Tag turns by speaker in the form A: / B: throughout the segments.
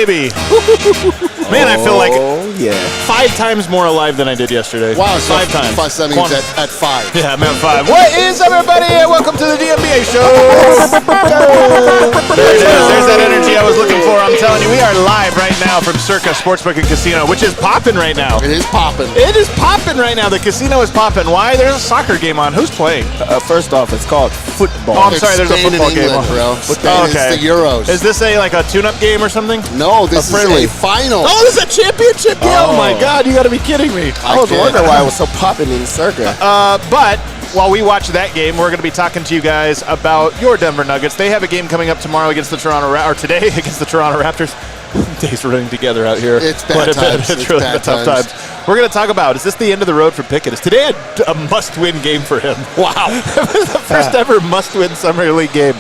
A: baby. Man, I feel like 5 times more alive than I did yesterday.
B: Wow, so
A: 5 times.
B: That means at 5.
A: Yeah, I'm at 5. What is up, everybody? Welcome to the DNBA show. There it is. There's that energy I was looking for. I'm telling you, we are live right now from Circa Sportsbook and Casino, which is popping right now.
B: It is popping.
A: It is popping right now. The casino is popping. Why? There's a soccer game on. Who's playing?
C: First off, it's called football.
A: Oh, I'm sorry. There's a football game on,
B: bro. Spain is the Euros.
A: Is this a tune-up game or something?
B: No, this is a final.
A: Oh, this is a championship game. Oh my God, you got to be kidding me.
C: I was wondering why it was so popping in Circa.
A: But while we watch that game, we're going to be talking to you guys about your Denver Nuggets. They have a game coming up tomorrow against the today against the Toronto Raptors. Days running together out here.
B: It's bad times.
A: It's really bad tough times. We're going to talk about, is this the end of the road for Pickett? Is today a must-win game for him? Wow. The first ever must-win Summer League game.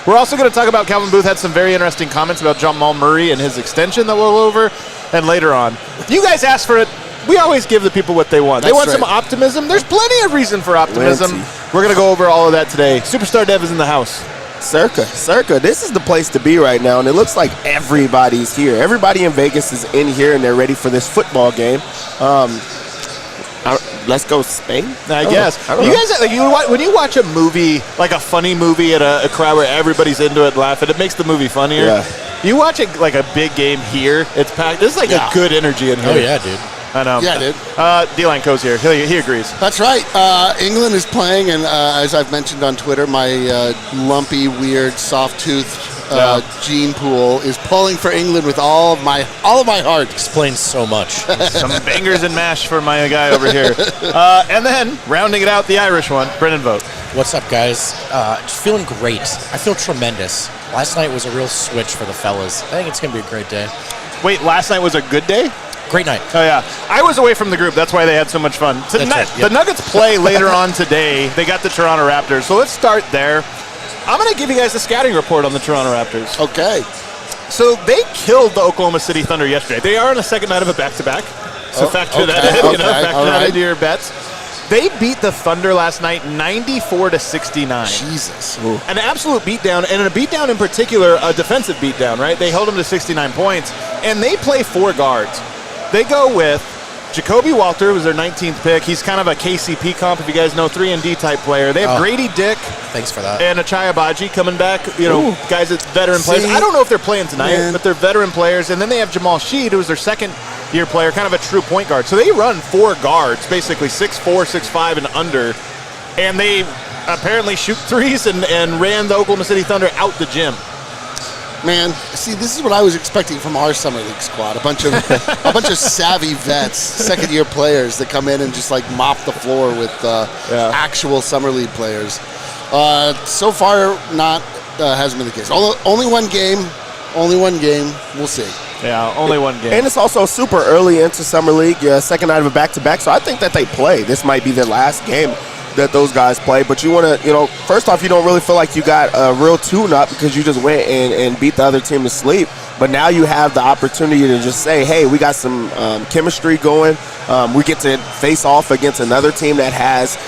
A: We're also going to talk about Calvin Booth had some very interesting comments about Jamal Murray and his extension that we'll go over. And later on, you guys asked for it. We always give the people what they want. They want some optimism. There's plenty of reason for optimism. We're going to go over all of that today. Superstar Dev is in the house.
C: Circa, this is the place to be right now, and it looks like everybody's here. Everybody in Vegas is in here, and they're ready for this football game. Let's go Spain,
A: I guess. You guys, when you watch a movie, like a funny movie at a crowd where everybody's into it, laughing, it makes the movie funnier. Yeah. You watch it like a big game here, it's packed. There's like a good energy in here.
D: Oh, yeah, dude.
A: I know.
B: Yeah, dude.
A: D-Line Co's here. He agrees.
B: That's right. England is playing, and as I've mentioned on Twitter, my lumpy, weird, soft-toothed gene pool is pulling for England with all of my heart.
D: Explains so much.
A: Some bangers and mash for my guy over here. And then, rounding it out, the Irish one, Brennan Vogt.
D: What's up, guys? Just feeling great. I feel tremendous. Last night was a real switch for the fellas. I think it's going to be a great day.
A: Wait, last night was a good day?
D: Great night.
A: Oh, yeah. I was away from the group. That's why they had so much fun. The Nuggets play later on today. They got the Toronto Raptors. So let's start there. I'm going to give you guys the scouting report on the Toronto Raptors.
B: Okay.
A: So they killed the Oklahoma City Thunder yesterday. They are on the second night of a back-to-back. So factor that in. Factor that into your bets. They beat the Thunder last night 94-69.
B: Jesus.
A: Ooh. An absolute beatdown, and a beatdown in particular, a defensive beatdown, right? They held them to 69 points, and they play 4 guards. They go with Jacoby Walter, who's their 19th pick. He's kind of a KCP comp, if you guys know, 3-and-D type player. They have Grady Dick.
D: Thanks for that.
A: And Achai Abaji coming back. Guys that's veteran players. I don't know if they're playing tonight, but they're veteran players. And then they have Jamal Sheed, who's their second-year player, kind of a true point guard. So they run 4 guards, basically 6'4", 6'5", and under. And they apparently shoot threes and ran the Oklahoma City Thunder out the gym.
B: Man, see, this is what I was expecting from our summer league squad. A bunch of savvy vets, second-year players that come in and just like mop the floor with actual summer league players. So far, hasn't been the case. Only one game. We'll see.
A: Yeah, only one game.
C: And it's also super early into summer league, second night of a back-to-back. So I think that they play. This might be their last game that those guys play, but you want to, first off, you don't really feel like you got a real tune-up because you just went and beat the other team to sleep. But now you have the opportunity to just say, hey, we got some chemistry going. We get to face off against another team that has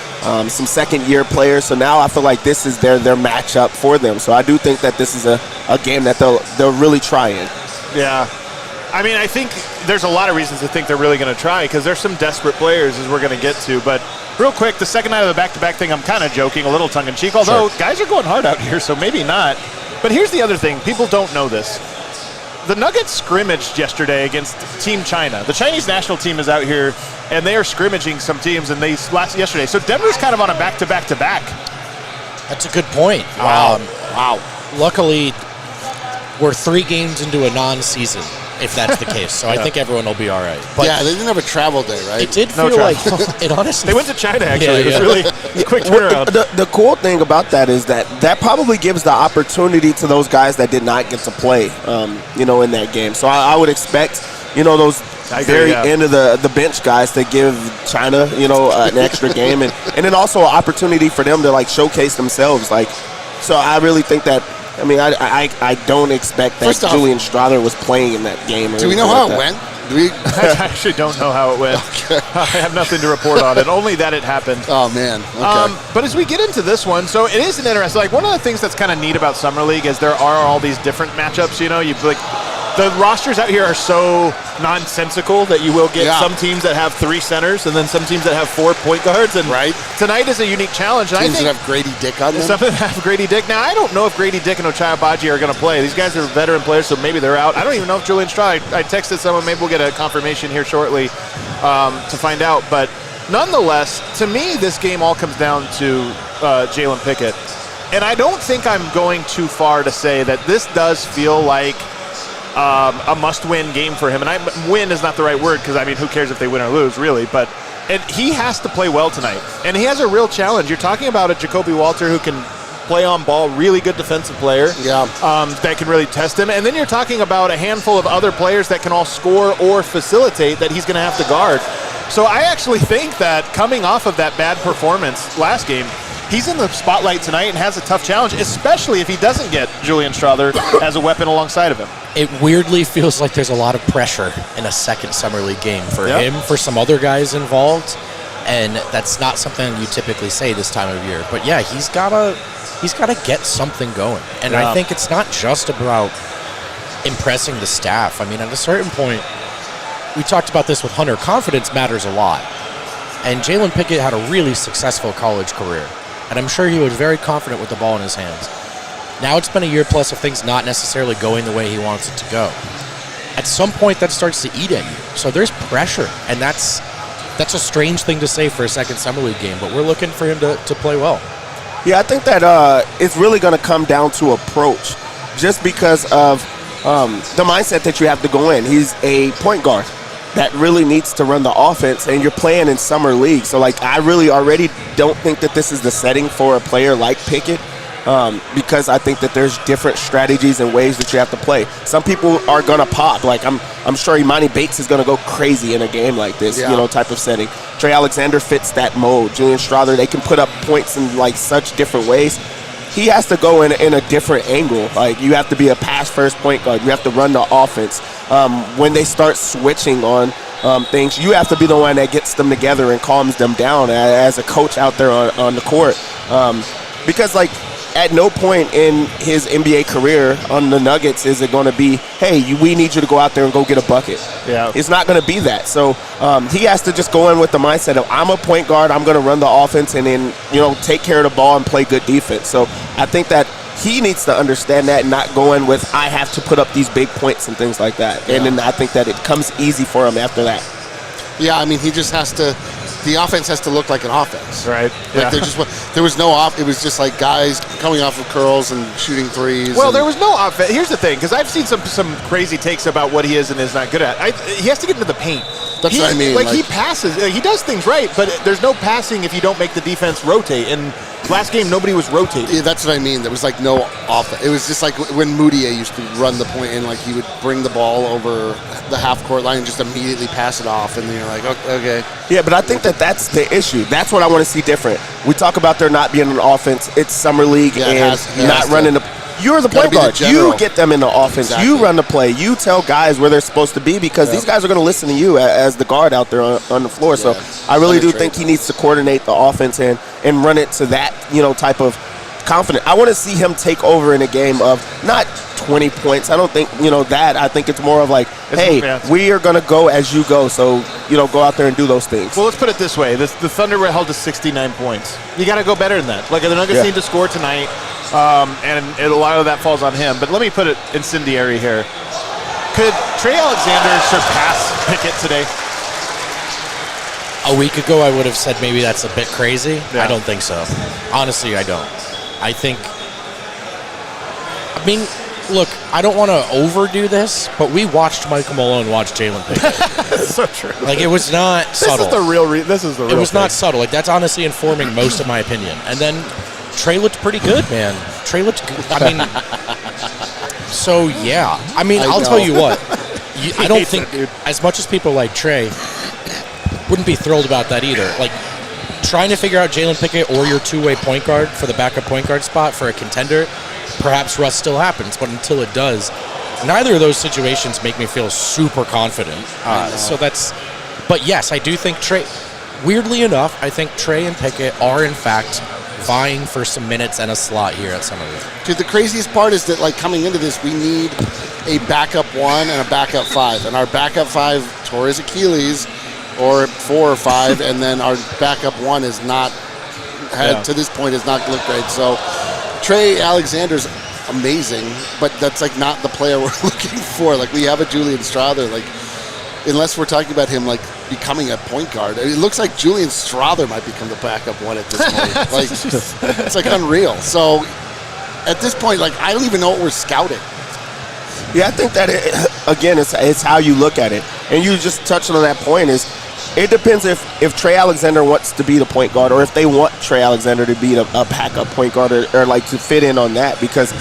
C: some second-year players. So now I feel like this is their matchup for them. So I do think that this is a game that they'll really try in.
A: Yeah. I mean, I think there's a lot of reasons to think they're really going to try because there's some desperate players as we're going to get to. But real quick, the second night of the back-to-back thing, I'm kind of joking, a little tongue-in-cheek, although guys are going hard out here, so maybe not. But here's the other thing. People don't know this. The Nuggets scrimmaged yesterday against Team China. The Chinese national team is out here, and they are scrimmaging some teams, and they splashed yesterday. So Denver's kind of on a back-to-back-to-back.
D: That's a good point.
A: Wow.
D: Luckily, we're 3 games into a non-season, if that's the case. So I think everyone will be all right.
B: But they didn't have a travel day, right?
D: It did feel like it honestly.
A: They went to China, actually. It was really a quick turnaround.
C: The cool thing about that is that probably gives the opportunity to those guys that did not get to play, in that game. So I would expect, those very end of the bench guys to give China, an extra game. And then also an opportunity for them to, like, showcase themselves. So I really think that, I don't expect that Julian Strawther was playing in that game.
B: Do we know how it went?
A: I actually don't know how it went. Okay. I have nothing to report on it, only that it happened.
B: Oh, man. Okay.
A: But as we get into this one, so it is an interesting, one of the things that's kind of neat about Summer League is there are all these different matchups, the rosters out here are so nonsensical that you will get some teams that have 3 centers and then some teams that have 4 point guards. And tonight is a unique challenge. And
B: Teams
A: I think
B: that have Grady Dick on them.
A: some that have Grady Dick. Now, I don't know if Grady Dick and Ochai Agbaji are going to play. These guys are veteran players, so maybe they're out. I don't even know if Julian Straw, I texted someone, maybe we'll get a confirmation here shortly to find out. But nonetheless, to me, this game all comes down to Jalen Pickett. And I don't think I'm going too far to say that this does feel like a must-win game for him. And win is not the right word because, I mean, who cares if they win or lose, really. But he has to play well tonight. And he has a real challenge. You're talking about a Jacoby Walter who can play on ball, really good defensive player that can really test him. And then you're talking about a handful of other players that can all score or facilitate that he's going to have to guard. So I actually think that coming off of that bad performance last game, he's in the spotlight tonight and has a tough challenge, especially if he doesn't get Julian Strother as a weapon alongside of him.
D: It weirdly feels like there's a lot of pressure in a second Summer League game for him, for some other guys involved, and that's not something you typically say this time of year. But yeah, he's gotta get something going, and I think it's not just about impressing the staff. I mean, at a certain point, we talked about this with Hunter. Confidence matters a lot, and Jalen Pickett had a really successful college career. And I'm sure he was very confident with the ball in his hands. Now it's been a year plus of things not necessarily going the way he wants it to go. At some point, that starts to eat at you. So there's pressure, and that's a strange thing to say for a second Summer League game, but we're looking for him to play well.
C: Yeah, I think that it's really going to come down to approach, just because of the mindset that you have to go in. He's a point guard that really needs to run the offense, and you're playing in Summer League. So, like, I really already don't think that this is the setting for a player like Pickett, because I think that there's different strategies and ways that you have to play. Some people are going to pop. Like, I'm sure Imani Bates is going to go crazy in a game like this, type of setting. Trey Alexander fits that mode. Julian Strother, they can put up points in, like, such different ways. He has to go in a different angle. Like, you have to be a pass-first point guard. You have to run the offense. When they start switching on things, you have to be the one that gets them together and calms them down as a coach out there on the court. Because, like, at no point in his NBA career on the Nuggets is it going to be, hey, we need you to go out there and go get a bucket. Yeah, it's not going to be that. So he has to just go in with the mindset of, I'm a point guard, I'm going to run the offense and then, take care of the ball and play good defense. So I think that he needs to understand that and not go in with, I have to put up these big points and things like that. And then I think that it comes easy for him after that.
B: Yeah, I mean, he just has to. The offense has to look like an offense.
A: Right.
B: Like there was no off. It was just like guys coming off of curls and shooting threes.
A: Well, there was no offense. Here's the thing, because I've seen some crazy takes about what he is and is not good at. He has to get into the paint.
B: That's what I mean.
A: Like, he passes. He does things right, but there's no passing if you don't make the defense rotate. And last game, nobody was rotating.
B: Yeah, that's what I mean. There was like no offense. It was just like when Moutier used to run the point and like he would bring the ball over the half-court line and just immediately pass it off, and then you're like, okay.
C: Yeah, but I think that's the issue. That's what I want to see different. We talk about there not being an offense. It's Summer League and not running the. You're the point guard. You get them in the offense. Exactly. You run the play. You tell guys where they're supposed to be because these guys are going to listen to you as the guard out there on the floor. Yeah. So I really do think he needs to coordinate the offense and run it to that type of confidence. I want to see him take over in a game of not 20 points. I don't think that. I think it's more of like, hey, we are going to go as you go. So go out there and do those things.
A: Well, let's put it this way: the Thunder were held to 69 points. You got to go better than that. Like, the Nuggets need to score tonight. And a lot of that falls on him. But let me put it incendiary here. Could Trey Alexander surpass Pickett today?
D: A week ago, I would have said maybe that's a bit crazy. Yeah. I don't think so. Honestly, I don't. Look, I don't want to overdo this, but we watched Michael Malone watch Jalen Pickett.
A: That's so true.
D: Like, it was not subtle.
A: This is the real
D: It was
A: thing.
D: not subtle. Like, that's honestly informing most of my opinion. And then Trey looked pretty good, man. Trey looked good. So, yeah. I'll tell you what. I don't think, as much as people like Trey, wouldn't be thrilled about that either. Like, trying to figure out Jalen Pickett or your two-way point guard for the backup point guard spot for a contender, perhaps rust still happens, but until it does, neither of those situations make me feel super confident. But yes, I do think Trey, weirdly enough, I think Trey and Pickett are in fact vying for some minutes and a slot here at Summer League.
B: Dude, the craziest part is that, like, coming into this, we need a backup 1 and a backup 5. And our backup 5 tore his Achilles, or 4 or 5, and then our backup 1 is not, to this point, has not looked great. So Trey Alexander's amazing, but that's like not the player we're looking for. Like, we have a Julian Strawther, like, unless we're talking about him like becoming a point guard. It looks like Julian Strawther might become the backup 1 at this point. Like, it's like unreal. So at this point, like, I don't even know what we're scouting.
C: Yeah, I think that, again, it's how you look at it. And you just touched on that point is, it depends if Trey Alexander wants to be the point guard or if they want Trey Alexander to be a backup point guard or like to fit in on that, because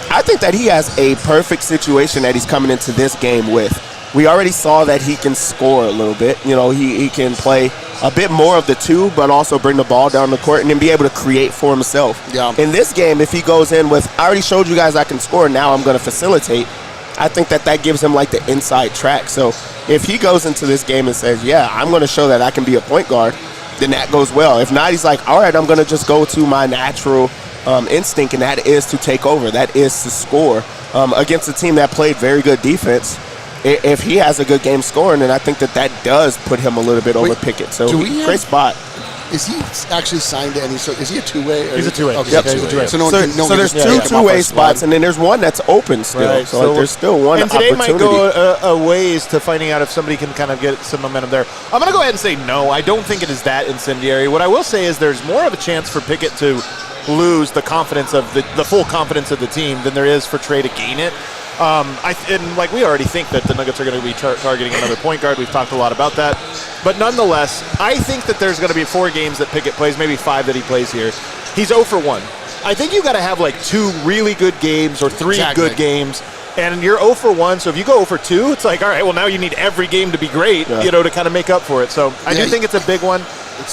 C: I think that he has a perfect situation that he's coming into this game with. We already saw that he can score a little bit. You know, he can play a bit more of the 2, but also bring the ball down the court and then be able to create for himself.
B: Yeah.
C: In this game, if he goes in with, I already showed you guys I can score, now I'm going to facilitate, I think that gives him like the inside track. So if he goes into this game and says, yeah, I'm going to show that I can be a point guard, then that goes well. If not, he's like, all right, I'm going to just go to my natural instinct, and that is to take over. That is to score against a team that played very good defense. If he has a good game scoring, then I think that does put him a little bit over Pickett. So great spot.
B: Is he actually signed to any sort? Is he a two-way?
A: He's a two-way.
B: Okay,
C: Yep.
B: he's a two-way. So
C: there's two-way spots, and then there's one that's open still.
A: Right.
C: So there's still one opportunity.
A: And today might go a ways to finding out if somebody can kind of get some momentum there. I'm going to go ahead and say no. I don't think it is that incendiary. What I will say is there's more of a chance for Pickett to lose the confidence of the full confidence of the team than there is for Trey to gain it. And like we already think that the Nuggets are going to be targeting another point guard. We've talked a lot about that. But nonetheless, I think that there's going to be 4 games that Pickett plays, maybe 5 that he plays here. He's 0 for 1. I think you got to have like 2 really good games or 3 good games. And you're 0 for 1, so if you go 0 for 2, it's like, all right, well, now you need every game to be great, to kind of make up for it. So I do think it's a big one.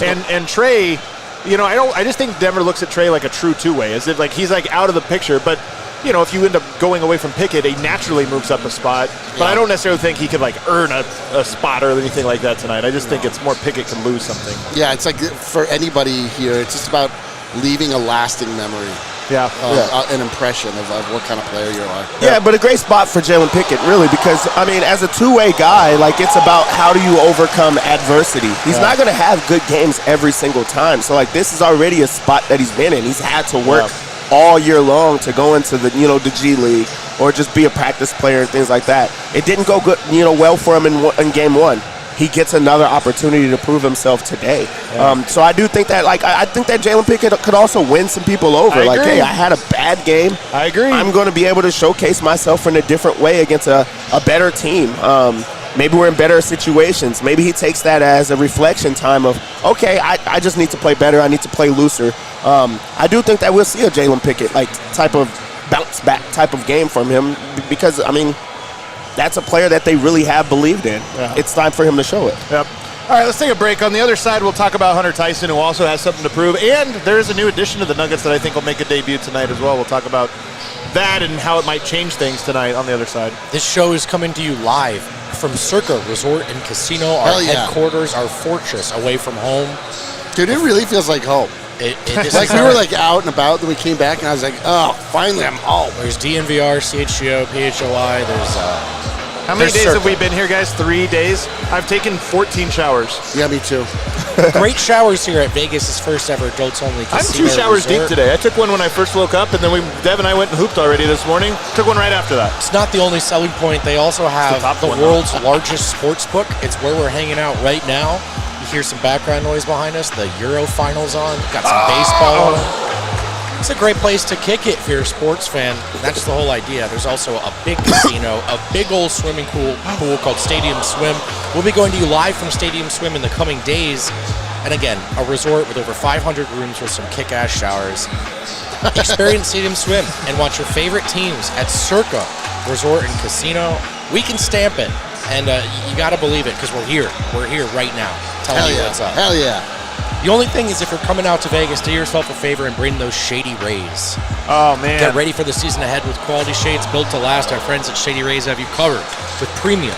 A: And Trey, I just think Denver looks at Trey like a true two-way. As if like he's like out of the picture, but if you end up going away from Pickett, he naturally moves up a spot. But I don't necessarily think he could like earn a spot or anything like that tonight. I just think it's more Pickett can lose something.
B: Yeah, it's like for anybody here, it's just about leaving a lasting memory. An impression of what kind of player you are.
C: Yeah, but a great spot for Jalen Pickett, really, because, I mean, as a two-way guy, like, it's about how do you overcome adversity. He's not going to have good games every single time. So, like, this is already a spot that he's been in. He's had to work all year long to go into the, the G League or just be a practice player and things like that. It didn't go good, well for him in game 1. He gets another opportunity to prove himself today. So I do think that, like, I think that Jalen Pickett could also win some people over. Like, hey, I had a bad game.
A: I agree.
C: I'm going to be able to showcase myself in a different way against a better team. Maybe we're in better situations. Maybe he takes that as a reflection time of, okay, I just need to play better. I need to play looser. I do think that we'll see a Jalen Pickett, like, type of bounce back type of game from him because, I mean, that's a player that they really have believed in. It's time for him to show it.
A: Yep. All right, let's take a break. On the other side, we'll talk about Hunter Tyson, who also has something to prove. And there's a new addition to the Nuggets that I think will make a debut tonight as well. We'll talk about that and how it might change things tonight on the other side.
D: This show is coming to you live from Circa Resort and Casino, our headquarters, our fortress away from home.
B: Dude, it really feels like home. Like we were like out and about, then we came back and I was like, oh, finally I'm home.
D: There's DNVR, CHGO, PHOI, there's
A: how many days have we been here, guys? 3 days? I've taken 14 showers.
B: Yeah, me too.
D: Great showers here at Vegas' first ever adults-only casino.
A: I'm 2 showers
D: resort.
A: deep today. I took one when I first woke up, and then Dev and I went and hooped already this morning. Took one right after that.
D: It's not the only selling point. They also have the world's largest sports book. It's where we're hanging out right now. You hear some background noise behind us. The Euro Finals on. Got some baseball on. It's a great place to kick it if you're a sports fan. That's the whole idea. There's also a big casino, a big old swimming pool called Stadium Swim. We'll be going to you live from Stadium Swim in the coming days. And again, a resort with over 500 rooms with some kick-ass showers. Experience Stadium Swim and watch your favorite teams at Circa Resort and Casino. We can stamp it. And you got to believe it because we're here. We're here right now telling you what's up.
B: Hell yeah.
D: The only thing is if you're coming out to Vegas, do yourself a favor and bring those Shady Rays.
A: Oh, man.
D: Get ready for the season ahead with quality shades built to last. Our friends at Shady Rays have you covered with premium,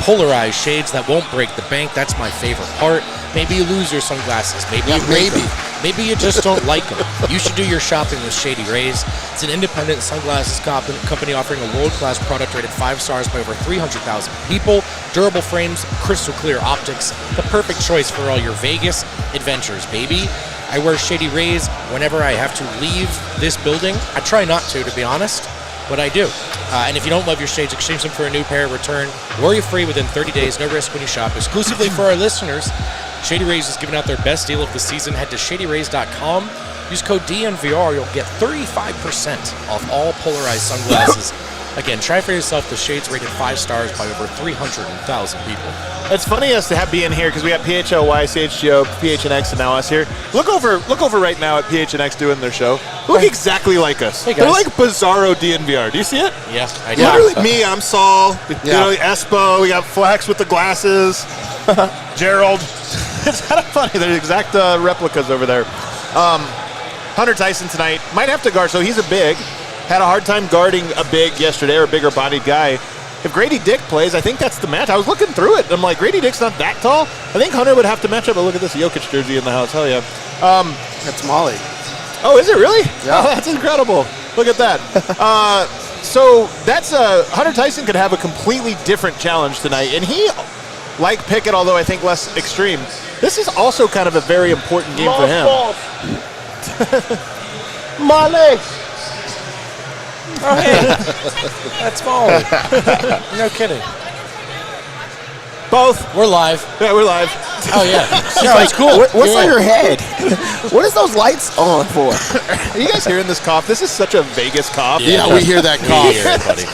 D: polarized shades that won't break the bank. That's my favorite part. Maybe you lose your sunglasses. Maybe you break them. Maybe you just don't like them. You should do your shopping with Shady Rays. It's an independent sunglasses company offering a world-class product rated 5 stars by over 300,000 people. Durable frames, crystal clear optics, the perfect choice for all your Vegas adventures, baby. I wear Shady Rays whenever I have to leave this building. I try not to be honest, but I do. And if you don't love your shades, exchange them for a new pair, return, worry-free within 30 days, no risk when you shop. Exclusively for our listeners, Shady Rays is giving out their best deal of the season. Head to shadyrays.com. Use code DNVR. You'll get 35% off all polarized sunglasses. Again, try for yourself the shades rated 5 stars by over 300,000 people.
A: It's funny us to have be in here because we got PHLY, CHGO, PHNX, and now us here. Look over right now at PHNX doing their show. Look exactly like us.
D: Hey, guys.
A: They're like Bizarro DNVR. Do you see it?
D: Yeah, I do.
A: Literally me, I'm Saul. You know, Espo. We got Flex with the glasses. Gerald. It's kind of funny. They're exact replicas over there. Hunter Tyson tonight might have to guard, so he's a big. Had a hard time guarding a big yesterday, or a bigger-bodied guy. If Grady Dick plays, I think that's the match. I was looking through it. I'm like, Grady Dick's not that tall. I think Hunter would have to match up. But look at this Jokic jersey in the house. Hell yeah.
B: That's Molly.
A: Oh, is it really?
B: Yeah.
A: Oh, that's incredible. Look at that. So that's Hunter Tyson could have a completely different challenge tonight. And he, like Pickett, although I think less extreme, this is also kind of a very important game for him.
C: Molly.
D: Oh, hey. That's Molly. No kidding.
A: Both.
D: We're live.
A: Yeah, we're live.
D: Oh, yeah.
C: That's cool. What's
D: Yeah.
C: on your head? What is those lights on for?
A: Are you guys hearing this cough? This is such a Vegas cough.
B: Yeah, we hear that cough.
D: Here, buddy.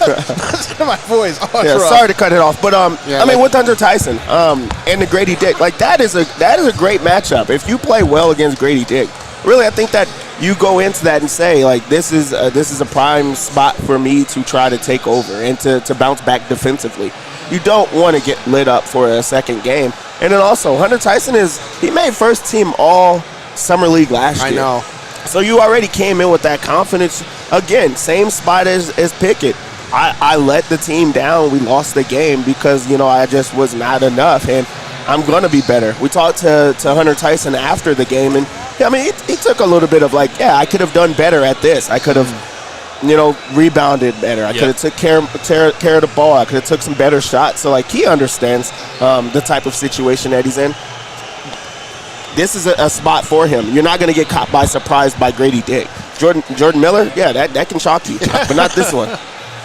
A: Listen to my voice. Oh, it's
C: Yeah,
A: rough.
C: sorry to cut it off, but
B: Yeah,
C: I mean, with Hunter Tyson and the Grady Dick, like that is a great matchup. If you play well against Grady Dick, really, I think that you go into that and say like this is a prime spot for me to try to take over and to bounce back defensively. You don't want to get lit up for a second game. And then also, Hunter Tyson he made first team all Summer League last year.
B: I know.
C: So you already came in with that confidence. Again, same spot as Pickett. I let the team down. We lost the game because, I just was not enough. And I'm going to be better. We talked to Hunter Tyson after the game. And, I mean, he took a little bit of like, I could have done better at this. I could have, rebounded better. I could have took care of the ball. I could have took some better shots. So, like, he understands the type of situation that he's in. This is a spot for him. You're not going to get caught by surprise by Grady Dick. Jordan Miller, that can shock you, but not this one.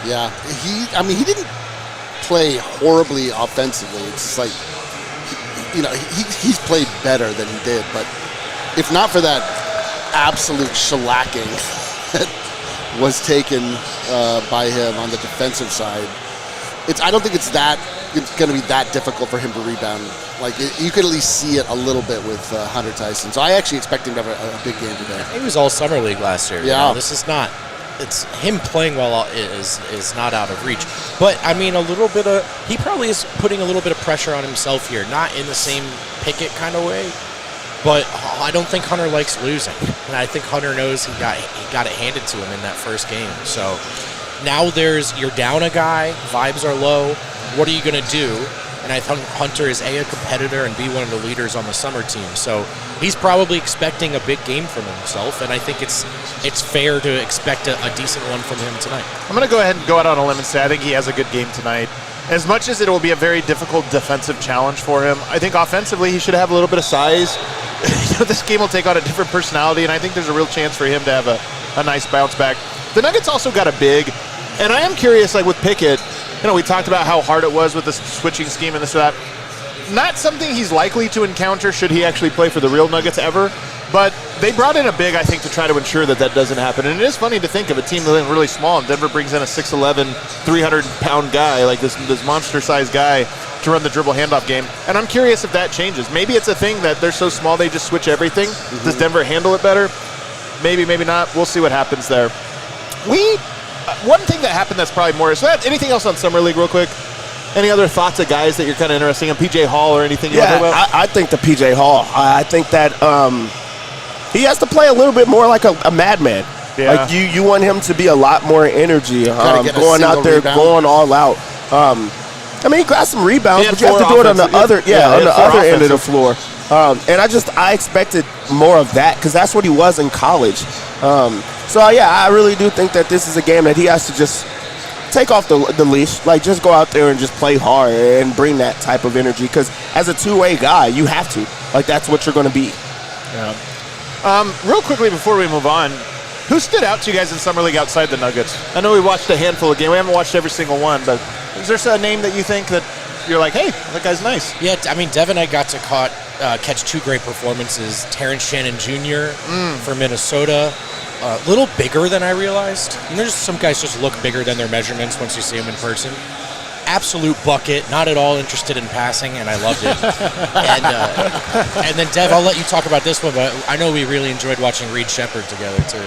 B: Yeah, he didn't play horribly offensively. It's like, he's played better than he did. But if not for that absolute shellacking that was taken by him on the defensive side, I don't think it's going to be that difficult for him to rebound. Like, you could at least see it a little bit with Hunter Tyson. So I actually expect him to have a big game today.
D: He was all Summer League last year.
B: Yeah.
D: This is not. It's him playing well is not out of reach. But, I mean, he probably is putting a little bit of pressure on himself here. Not in the same Pickett kind of way. But I don't think Hunter likes losing. And I think Hunter knows he got it handed to him in that first game. So now you're down a guy, vibes are low. What are you going to do? And I think Hunter is A, a competitor, and B, one of the leaders on the summer team. So he's probably expecting a big game from himself, and I think it's fair to expect a decent one from him tonight.
A: I'm going to go ahead and go out on a limb and say I think he has a good game tonight. As much as it will be a very difficult defensive challenge for him, I think offensively he should have a little bit of size. This game will take on a different personality, and I think there's a real chance for him to have a nice bounce back. The Nuggets also got a big, and I am curious, like with Pickett, we talked about how hard it was with the switching scheme and this or that. Not something he's likely to encounter should he actually play for the real Nuggets ever, but they brought in a big, I think, to try to ensure that doesn't happen. And it is funny to think of a team that's really small, and Denver brings in a 6'11", 300-pound guy, like this monster-sized guy, to run the dribble handoff game. And I'm curious if that changes. Maybe it's a thing that they're so small they just switch everything. Mm-hmm. Does Denver handle it better? Maybe, maybe not. We'll see what happens there. One thing that happened that's probably more. So anything else on Summer League real quick? Any other thoughts of guys that you're kind of interested in? PJ Hall or anything you want to talk about?
C: I think the PJ Hall. I think that he has to play a little bit more like a madman. Yeah. Like you want him to be a lot more energy, going out there, going all out. I mean, he got some rebounds, but you have to do it on the other end of the floor. And I expected more of that because that's what he was in college. So, yeah, I really do think that this is a game that he has to just take off the leash, like just go out there and just play hard and bring that type of energy because as a two-way guy, you have to. Like, that's what you're going to be.
A: Yeah. Real quickly before we move on, who stood out to you guys in Summer League outside the Nuggets? I know we watched a handful of games. We haven't watched every single one, but is there a name that you think that you're like, hey, that guy's nice?
D: Yeah, I mean, Devin and I got to catch 2 great performances. Terrence Shannon Jr. For Minnesota. A little bigger than I realized. You know, just some guys just look bigger than their measurements once you see them in person. Absolute bucket, not at all interested in passing, and I loved it. And then, Dev, I'll let you talk about this one, but I know we really enjoyed watching Reed Shepherd together, too.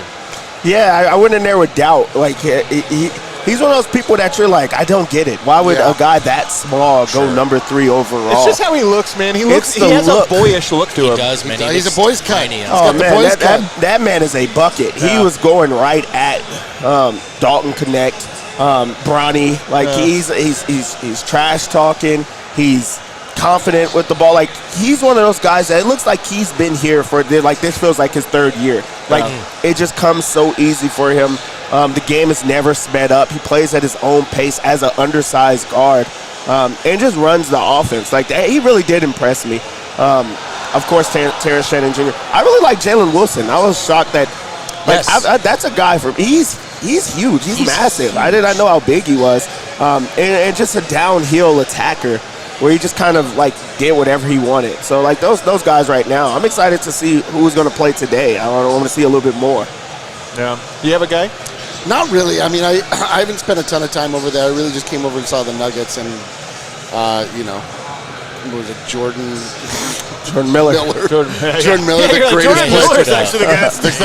C: Yeah, I went in there with doubt. Like, he's one of those people that you're like, I don't get it. Why would a guy that small go number 3 overall?
A: It's just how he looks, man. He has a boyish look to him.
D: He does, man.
B: He's a boy's cut.
C: Oh, man, that man is a bucket. Yeah. He was going right at Dalton Connect, Bronny. Like, he's trash talking. He's confident with the ball. Like, he's one of those guys that it looks like he's been here for, like, this feels like his 3rd year. Like, it just comes so easy for him. The game is never sped up. He plays at his own pace as an undersized guard and just runs the offense. Like, he really did impress me. Of course, Terrence Shannon Jr. I really like Jalen Wilson. I was shocked that, like, that's a guy from, he's huge. He's massive. I did not know how big he was. And just a downhill attacker where he just kind of, like, did whatever he wanted. So, like, those guys right now, I'm excited to see who's going to play today. I want to see a little bit more.
A: Yeah. You have a guy?
B: Not really. I mean, I haven't spent a ton of time over there. I really just came over and saw the Nuggets and, what was it, Jordan Miller. Jordan Miller, the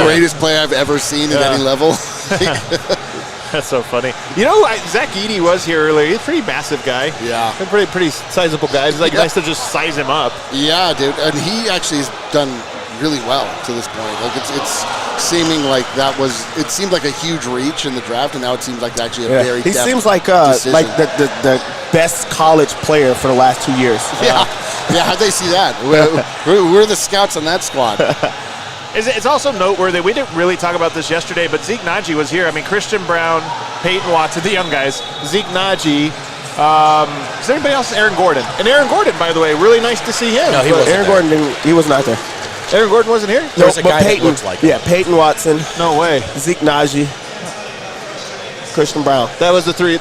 B: greatest player I've ever seen at any level.
A: That's so funny. You know, Zach Edey was here earlier. He's a pretty massive guy.
B: Yeah.
A: A pretty sizable guy. It's like nice to just size him up.
B: Yeah, dude. And he actually has done really well to this point. Like, it's seeming like it seemed like a huge reach in the draft, and now it seems like actually a very
C: he
B: deft
C: seems like
B: decision.
C: like the best college player for the last 2 years.
B: Yeah. How'd they see that? We're the scouts on that squad.
A: It's also noteworthy. We didn't really talk about this yesterday, but Zeke Naji was here. I mean, Christian Brown, Peyton Watson, the young guys, Zeke Naji. Is there anybody else? Aaron Gordon. And Aaron Gordon, by the way, really nice to see him.
D: No, he wasn't.
C: Aaron Gordon, he was not there.
A: Aaron Gordon wasn't here?
D: There's a guy
C: Peyton,
D: that looks like him.
C: Yeah, Peyton Watson.
A: No way.
C: Zeke Naji. Christian Brown.
A: That was the trio.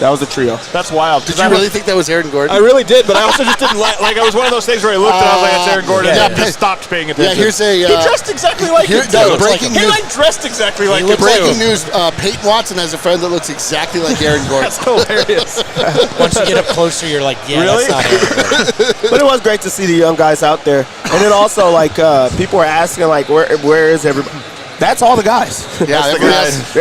C: That was the trio.
A: That's wild.
B: Did you really think that was Aaron Gordon?
A: I really did, but I also just didn't like it was one of those things where I looked and I was like, it's Aaron Gordon.
B: Yeah.
A: And I just stopped paying attention.
B: Yeah, here's a...
A: he dressed exactly like him, too.
B: Breaking news.
A: He dressed exactly like him,
B: Breaking
A: too.
B: news, Peyton Watson has a friend that looks exactly like Aaron Gordon.
A: That's hilarious.
D: Once you get up closer, you're like, yeah,
A: Really?
D: that's not Aaron.
C: But it was great to see the young guys out there. And then also, like, people were asking, like, where is everybody? That's all the guys.
B: Yeah,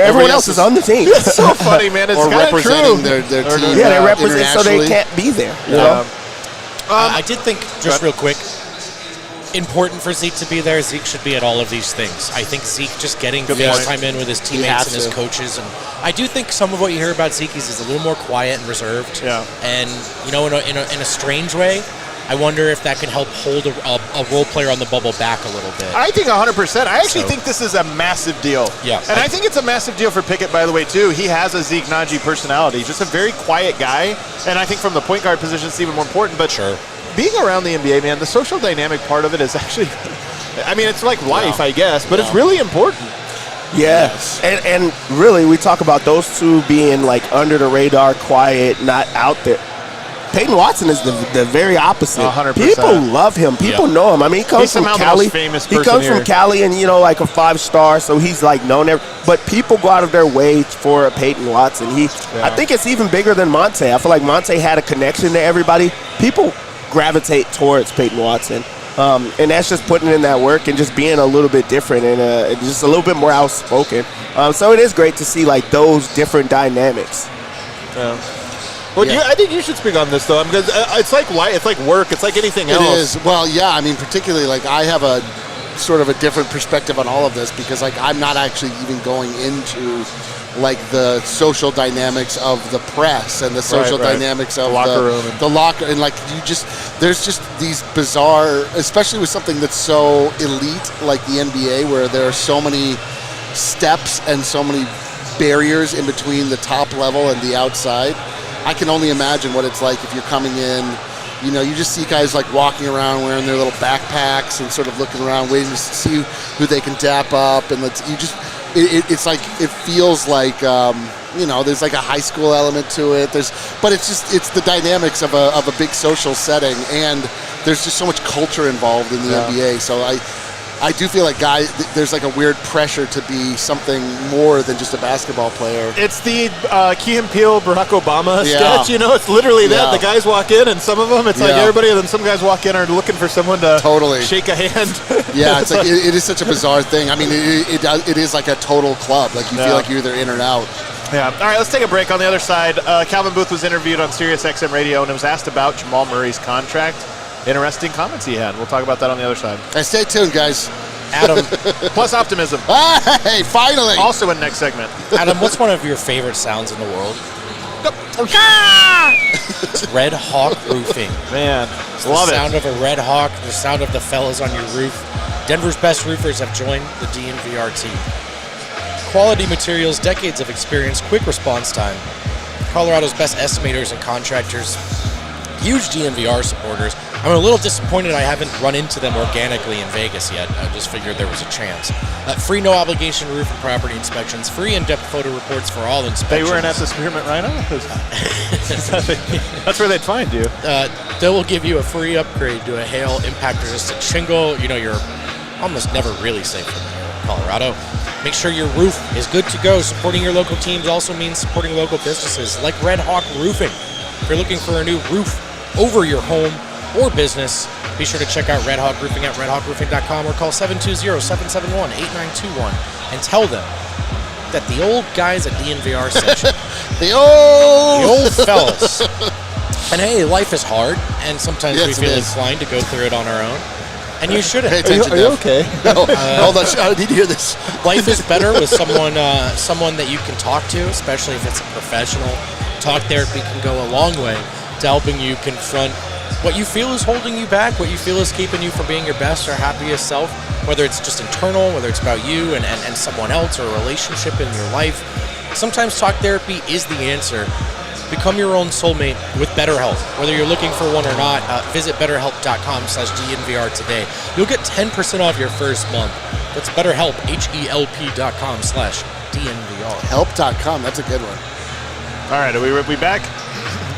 C: everyone else is on the team.
A: It's so funny, man. It's
B: or
A: kind of
B: representing
A: true.
B: their team.
C: Yeah, they represent so they can't be there. You know?
D: I did think, just real quick, important for Zeke to be there. Zeke should be at all of these things. I think Zeke just getting time in with his teammates and his coaches. And I do think some of what you hear about Zeke is he's a little more quiet and reserved.
A: Yeah.
D: And, you know, in a strange way, I wonder if that can help hold a role player on the bubble back a little bit.
A: I think 100%. I actually think this is a massive deal.
D: Yeah.
A: And I think it's a massive deal for Pickett, by the way, too. He has a Zeke Naji personality. Just a very quiet guy. And I think from the point guard position, it's even more important. But being around the NBA, man, the social dynamic part of it is actually, I mean, it's like life, I guess, but it's really important.
C: Yes. And really, we talk about those two being like under the radar, quiet, not out there. Peyton Watson is the very opposite.
A: 100%.
C: People love him. People know him. I mean, he comes from Cali.
A: The most famous person
C: he comes from Cali and, you know, like a 5-star, so he's like known there. But people go out of their way for Peyton Watson. I think it's even bigger than Monte. I feel like Monte had a connection to everybody. People gravitate towards Peyton Watson. And that's just putting in that work and just being a little bit different and just a little bit more outspoken. So it is great to see like those different dynamics.
A: Yeah. Well, I think you should speak on this, though, because it's like work. It's like anything else.
B: It is. Well, yeah, I mean, particularly, like, I have a sort of a different perspective on all of this because like I'm not actually even going into like the social dynamics of the press and the social dynamics of the locker room, the locker, and like there's just these bizarre, especially with something that's so elite like the NBA, where there are so many steps and so many barriers in between the top level and the outside. I can only imagine what it's like if you're coming in. You know, you just see guys like walking around wearing their little backpacks and sort of looking around, waiting to see who they can dap up, and it's like it feels like you know, there's like a high school element to it. But it's the dynamics of a big social setting, and there's just so much culture involved in the NBA. So I do feel like there's like a weird pressure to be something more than just a basketball player.
A: It's the Key and Peele, Barack Obama sketch, you know? It's literally that. The guys walk in, and some of them, it's like everybody, and then some guys walk in are looking for someone to shake a hand.
B: Yeah, it's like it is such a bizarre thing. I mean, it is like a total club. Like you feel like you're either in or out.
A: Yeah. All right, let's take a break. On the other side, Calvin Booth was interviewed on Sirius XM Radio, and it was asked about Jamal Murray's contract. Interesting comments he had. We'll talk about that on the other side.
B: Hey, stay tuned, guys.
A: Adam, plus optimism.
B: Hey, finally.
A: Also in next segment.
D: Adam, what's one of your favorite sounds in the world? It's Red Hawk Roofing.
A: Man,
D: it's the sound of a Red Hawk, the sound of the fellas on your roof. Denver's best roofers have joined the DNVR team. Quality materials, decades of experience, quick response time. Colorado's best estimators and contractors. Huge DNVR supporters. I'm a little disappointed I haven't run into them organically in Vegas yet. I just figured there was a chance. Free no-obligation roof and property inspections. Free in-depth photo reports for all inspections.
A: They weren't at the Spearmint Rhino? That's where they'd find you.
D: They will give you a free upgrade to a hail impact-resistant shingle. You know, you're almost never really safe from here in Colorado. Make sure your roof is good to go. Supporting your local teams also means supporting local businesses like Red Hawk Roofing. If you're looking for a new roof over your home or business, be sure to check out Red Hawk Roofing at redhawkroofing.com or call 720-771-8921 and tell them that the old guys at DNVR sent you.
B: The old
D: fellas. And hey, life is hard, and sometimes we feel inclined to go through it on our own. And you shouldn't.
B: Pay attention,
A: are you okay?
B: No, hold on. I need to hear this.
D: Life is better with someone that you can talk to, especially if it's a professional. Talk therapy can go a long way to helping you confront what you feel is holding you back, what you feel is keeping you from being your best or happiest self, whether it's just internal, whether it's about you and someone else or a relationship in your life. Sometimes talk therapy is the answer. Become your own soulmate with BetterHelp. Whether you're looking for one or not, visit betterhelp.com/DNVR today. You'll get 10% off your first month. That's BetterHelp, HELP.com/DNVR.
B: Help.com, that's a good one.
A: All right, are we back?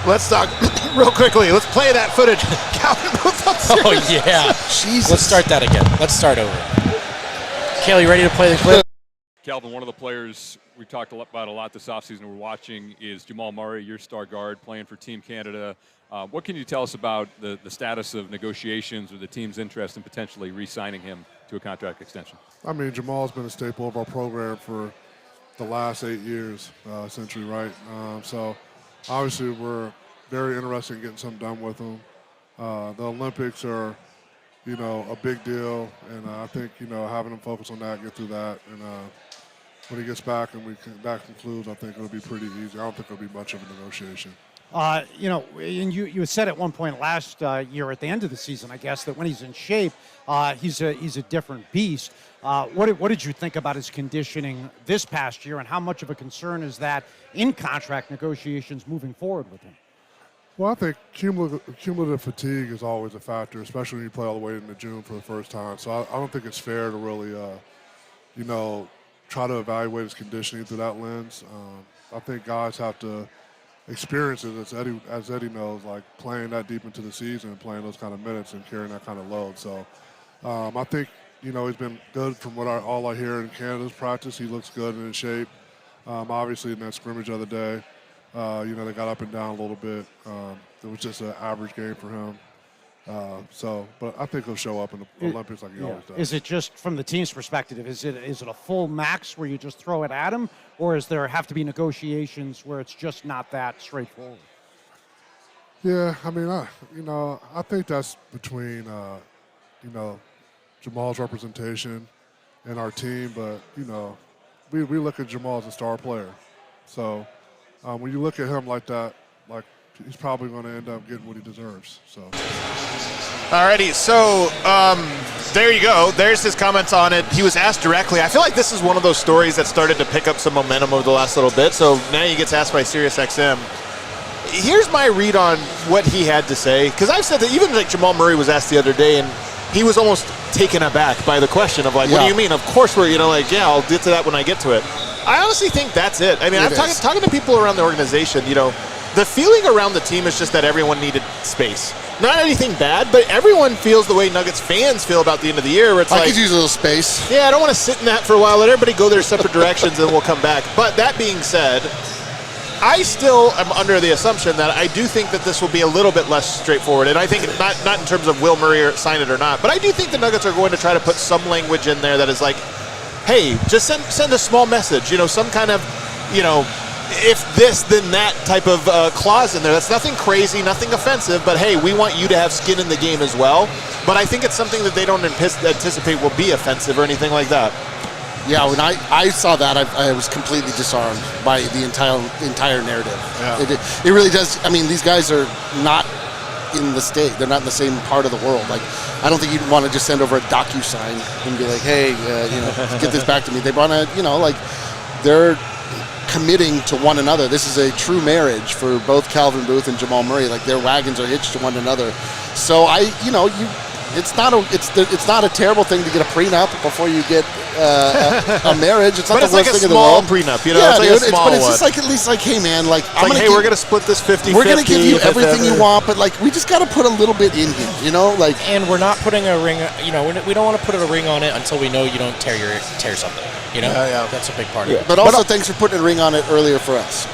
A: Let's talk real quickly. Let's play that footage.
D: Oh, yeah.
B: Jesus.
D: Let's start that again. Let's start over. Kaylee, you ready to play the clip?
E: Calvin, one of the players we talked about a lot this offseason we're watching is Jamal Murray, your star guard, playing for Team Canada. What can you tell us about the status of negotiations or the team's interest in potentially re-signing him to a contract extension?
F: I mean, Jamal's been a staple of our program for the last 8 years, essentially, right? So obviously we're very interested in getting something done with him. The Olympics are, you know, a big deal, and I think, you know, having him focus on that, get through that, and when he gets back and that concludes, I think it'll be pretty easy. I don't think it'll be much of a negotiation.
G: You know, and you said at one point last year at the end of the season, I guess, that when he's in shape, he's a different beast. What did you think about his conditioning this past year, and how much of a concern is that in contract negotiations moving forward with him?
F: Well, I think cumulative fatigue is always a factor, especially when you play all the way into June for the first time. So I don't think it's fair to really, you know, try to evaluate his conditioning through that lens. I think guys have to experience it, as Eddie knows, like playing that deep into the season and playing those kind of minutes and carrying that kind of load. So I think, you know, he's been good from what all I hear in Canada's practice. He looks good and in shape. Obviously, in that scrimmage the other day, you know, they got up and down a little bit. It was just an average game for him. But I think he'll show up in the Olympics like he always does.
G: Is it just from the team's perspective? Is it a full max where you just throw it at him, or is there have to be negotiations where it's just not that straightforward?
F: Yeah, I mean, I think that's between, you know, Jamal's representation in our team, but, you know, we look at Jamal as a star player. So when you look at him like that, like, he's probably going to end up getting what he deserves. So.
A: Alrighty, so there you go. There's his comments on it. He was asked directly. I feel like this is one of those stories that started to pick up some momentum over the last little bit. So now he gets asked by SiriusXM. Here's my read on what he had to say, because I've said that even like Jamal Murray was asked the other day, and he was almost taken aback by the question of like, what do you mean? Of course we're, you know, like, yeah, I'll get to that when I get to it. I honestly think that's it. I mean, I'm talking to people around the organization, you know, the feeling around the team is just that everyone needed space. Not anything bad, but everyone feels the way Nuggets fans feel about the end of the year, where it's
B: I
A: like,
B: could use a little space.
A: Yeah, I don't want to sit in that for a while. Let everybody go their separate directions, and we'll come back. But that being said, I still am under the assumption that I do think that this will be a little bit less straightforward. And I think not in terms of will Murray sign it or not, but I do think the Nuggets are going to try to put some language in there that is like, hey, just send a small message, you know, some kind of, you know, if this, then that type of clause in there. That's nothing crazy, nothing offensive, but hey, we want you to have skin in the game as well. But I think it's something that they don't anticipate will be offensive or anything like that.
B: Yeah, when I saw that, I was completely disarmed by the entire narrative. Yeah. It really does. I mean, these guys are not in the state. They're not in the same part of the world. Like, I don't think you'd want to just send over a DocuSign and be like, hey, you know, get this back to me. They want to, you know, like, they're committing to one another. This is a true marriage for both Calvin Booth and Jamal Murray. Like, their wagons are hitched to one another. So it's not a terrible thing to get a prenup before you get a marriage. It's not the worst thing in the world.
A: But it's like a small prenup, you know?
B: Yeah,
A: it's like
B: dude,
A: a small one.
B: But it's just like, at least like, hey man, like,
A: we're gonna split this 50-50.
B: We're gonna give you everything you want, but like, we just gotta put a little bit in here, you know? Like,
D: and we're not putting a ring. You know, we don't want to put a ring on it until we know you don't tear something. You know, that's a big part of it.
B: But also, thanks for putting a ring on it earlier for us.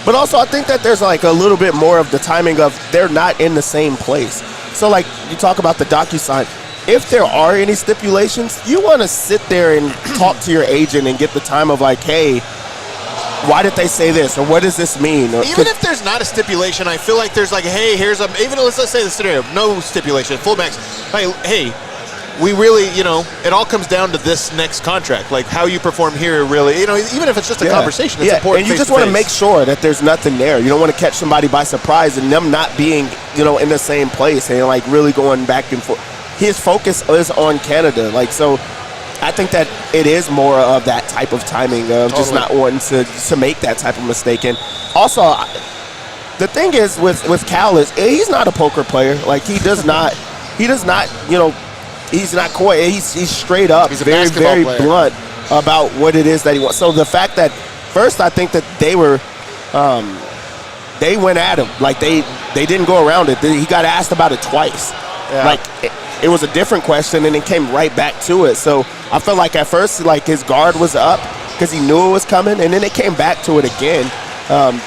C: But also, I think that there's like a little bit more of the timing of they're not in the same place. So like you talk about the DocuSign. If there are any stipulations, you want to sit there and talk to your agent and get the time of like, hey, why did they say this, or what does this mean? Or,
A: even if there's not a stipulation, I feel like there's like, hey, even let's say the scenario, no stipulation, full max. Hey, we really, you know, it all comes down to this next contract, like how you perform here, really, you know, even if it's just a conversation, it's important.
C: And you just want to make sure that there's nothing there. You don't want to catch somebody by surprise and them not being, you know, in the same place and like really going back and forth. His focus is on Canada, like, so I think that it is more of that type of timing of just not wanting to make that type of mistake. And also, the thing is with Cal is he's not a poker player. Like, he does not, you know, he's not coy. He's straight up,
B: he's
C: very, very blunt about what it is that he wants. So the fact that first, I think that they went at him. Like, they didn't go around it. He got asked about it twice. Yeah. Like, it was a different question, and it came right back to it. So I felt like at first, like, his guard was up because he knew it was coming, and then it came back to it again,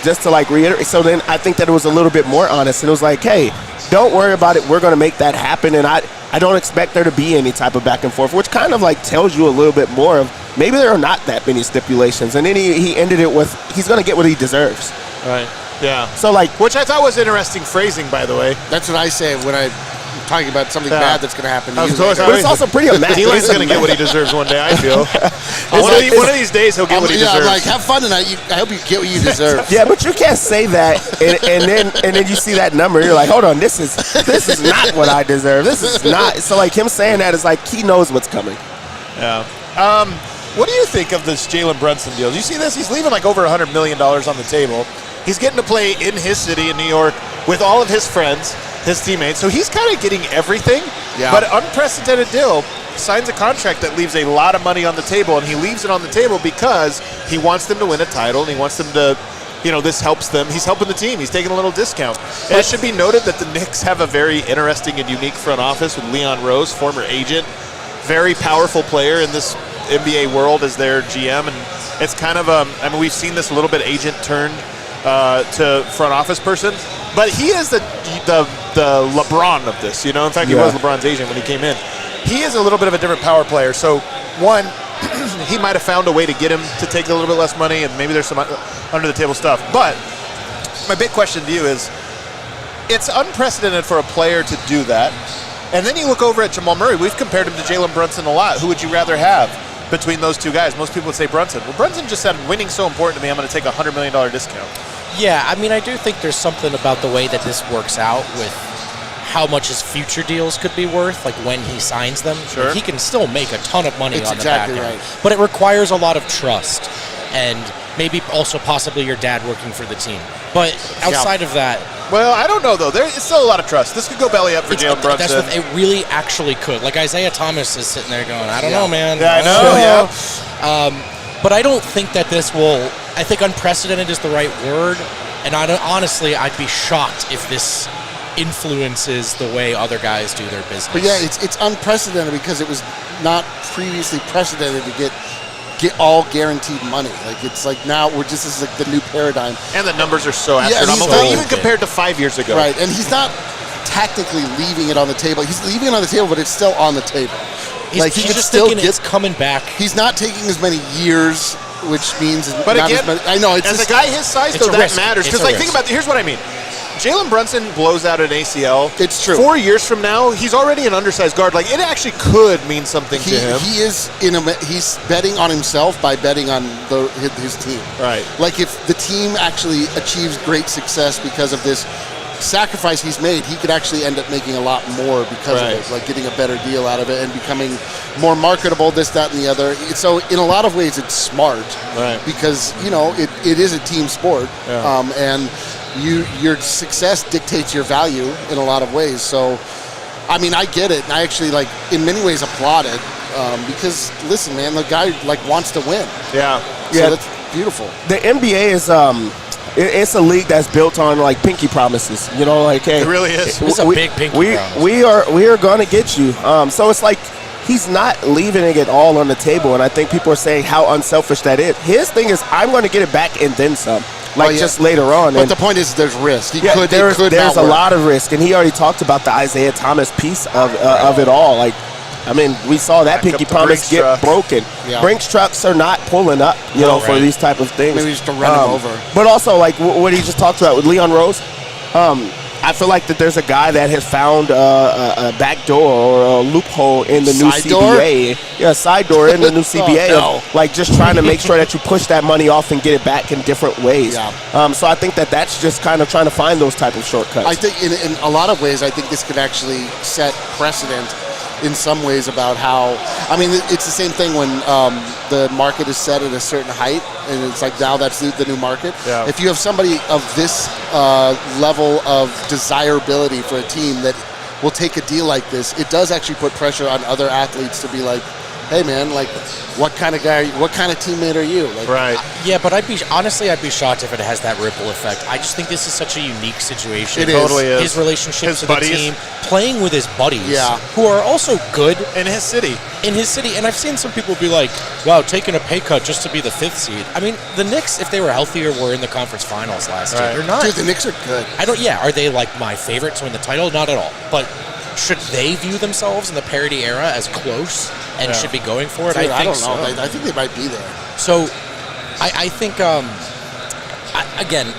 C: just to like reiterate. So then I think that it was a little bit more honest, and it was like, hey, don't worry about it. We're going to make that happen, and I don't expect there to be any type of back and forth, which kind of like tells you a little bit more of maybe there are not that many stipulations. And then he ended it with he's going to get what he deserves.
A: Right. Yeah.
C: So like,
A: which I thought was interesting phrasing, by the way.
B: That's what I say when I'm talking about something bad that's going to happen.
C: But it's also pretty amazing.
A: He's going to get what he deserves one day, I feel. One of these days he'll get what he deserves.
B: I'm like, have fun tonight. I hope you get what you deserve.
C: Yeah, but you can't say that and then you see that number. You're like, hold on, this is not what I deserve. This is not. So like him saying that is like he knows what's coming.
A: Yeah. What do you think of this Jalen Brunson deal? Do you see this? He's leaving like over $100 million on the table. He's getting to play in his city in New York with all of his friends, his teammates. So he's kind of getting everything. Yeah. But unprecedented deal. Signs a contract that leaves a lot of money on the table, and he leaves it on the table because he wants them to win a title, and he wants them to, you know, this helps them. He's helping the team. He's taking a little discount. And it should be noted that the Knicks have a very interesting and unique front office with Leon Rose, former agent, very powerful player in this NBA world as their GM, and it's kind of I mean, we've seen this a little bit agent turned to front office person, but he is the LeBron of this, you know. In fact, he was LeBron's agent when he came in. He is a little bit of a different power player. So one, he might have found a way to get him to take a little bit less money, and maybe there's some under the table stuff. But my big question to you is, it's unprecedented for a player to do that. And then you look over at Jamal Murray. We've compared him to Jalen Brunson a lot. Who would you rather have between those two guys? Most people would say Brunson. Well, Brunson just said, winning's so important to me, I'm going to take a $100 million discount.
D: Yeah, I mean, I do think there's something about the way that this works out with how much his future deals could be worth, like when he signs them.
A: Sure.
D: Like, he can still make a ton of money on the back end.
B: Right.
D: But it requires a lot of trust and maybe also possibly your dad working for the team. But outside of that...
A: Well, I don't know, though. There's still a lot of trust. This could go belly up for Jalen Brunson.
D: That's what it really actually could. Like Isaiah Thomas is sitting there going, I don't know, man.
A: Yeah, I know,
D: But I don't think that this will... I think unprecedented is the right word. And honestly, I'd be shocked if this influences the way other guys do their business.
B: But yeah, it's unprecedented because it was not previously precedented to get all guaranteed money. Like it's like now this is like the new paradigm.
A: And the numbers are so
B: Yeah,
A: astronomical, even compared to 5 years ago.
B: Right, and he's not technically leaving it on the table. He's leaving it on the table, but it's still on the table.
D: He's just thinking it's coming back.
B: He's not taking as many years, which means
A: but
B: not
A: again,
B: as many. I know it's
A: as
B: just,
A: a guy his size, though, that
D: risk.
A: matters. Because like think about here's what I mean. Jalen Brunson blows out an ACL.
B: It's true.
A: 4 years from now, he's already an undersized guard. Like it actually could mean something to him.
B: He's betting on himself by betting on his team.
A: Right.
B: Like if the team actually achieves great success because of this sacrifice he's made, he could actually end up making a lot more because of it, like getting a better deal out of it and becoming more marketable, this, that, and the other. So in a lot of ways, it's smart,
A: right?
B: Because it is a team sport, and your success dictates your value in a lot of ways. So, I mean, I get it, and I actually in many ways applaud it because listen, man, the guy wants to win.
A: Yeah,
B: so that's beautiful.
C: The NBA is it's a league that's built on pinky promises. Hey,
A: it really is.
D: It's a big pinky promise.
C: We are going to get you. So it's like he's not leaving it all on the table, and I think people are saying how unselfish that is. His thing is, I'm going to get it back and then some. Just later on.
B: But the point is, there's risk.
C: There's a lot of risk, and he already talked about the Isaiah Thomas piece of it all. I mean, we saw that pinky promise get broken.
B: Yeah.
C: Brinks trucks are not pulling up, for these type of things.
B: Maybe just to run him over.
C: But also, what he just talked about with Leon Rose, I feel like that there's a guy that has found a back door or a loophole in the new CBA. Yeah, a side door in the new CBA. Just trying to make sure that you push that money off and get it back in different ways.
B: Yeah.
C: So I think that's just kind of trying to find those type of shortcuts.
B: I think in a lot of ways, I think this could actually set precedent in some ways about how, I mean, it's the same thing when the market is set at a certain height, and it's like now that's the new market.
A: Yeah.
B: If you have somebody of this level of desirability for a team that will take a deal like this, it does actually put pressure on other athletes to be like, hey man, what kind of guy, what kind of teammate are you?
A: Right.
D: Yeah, but I'd be shocked if it has that ripple effect. I just think this is such a unique situation.
B: It
A: totally is.
D: His relationships with
A: buddies.
D: the team, playing with his buddies,
B: Yeah.
D: who are also good
A: In his city.
D: And I've seen some people be like, wow, taking a pay cut just to be the 5th seed. I mean, the Knicks, if they were healthier, were in the conference finals last year. They're not.
B: Dude, the Knicks are good.
D: Are they my favorite to win the title? Not at all. But should they view themselves in the parity era as close and should be going for it?
B: Dude,
D: I think
B: don't know.
D: so.
B: I think they might be there.
D: So, I think, again,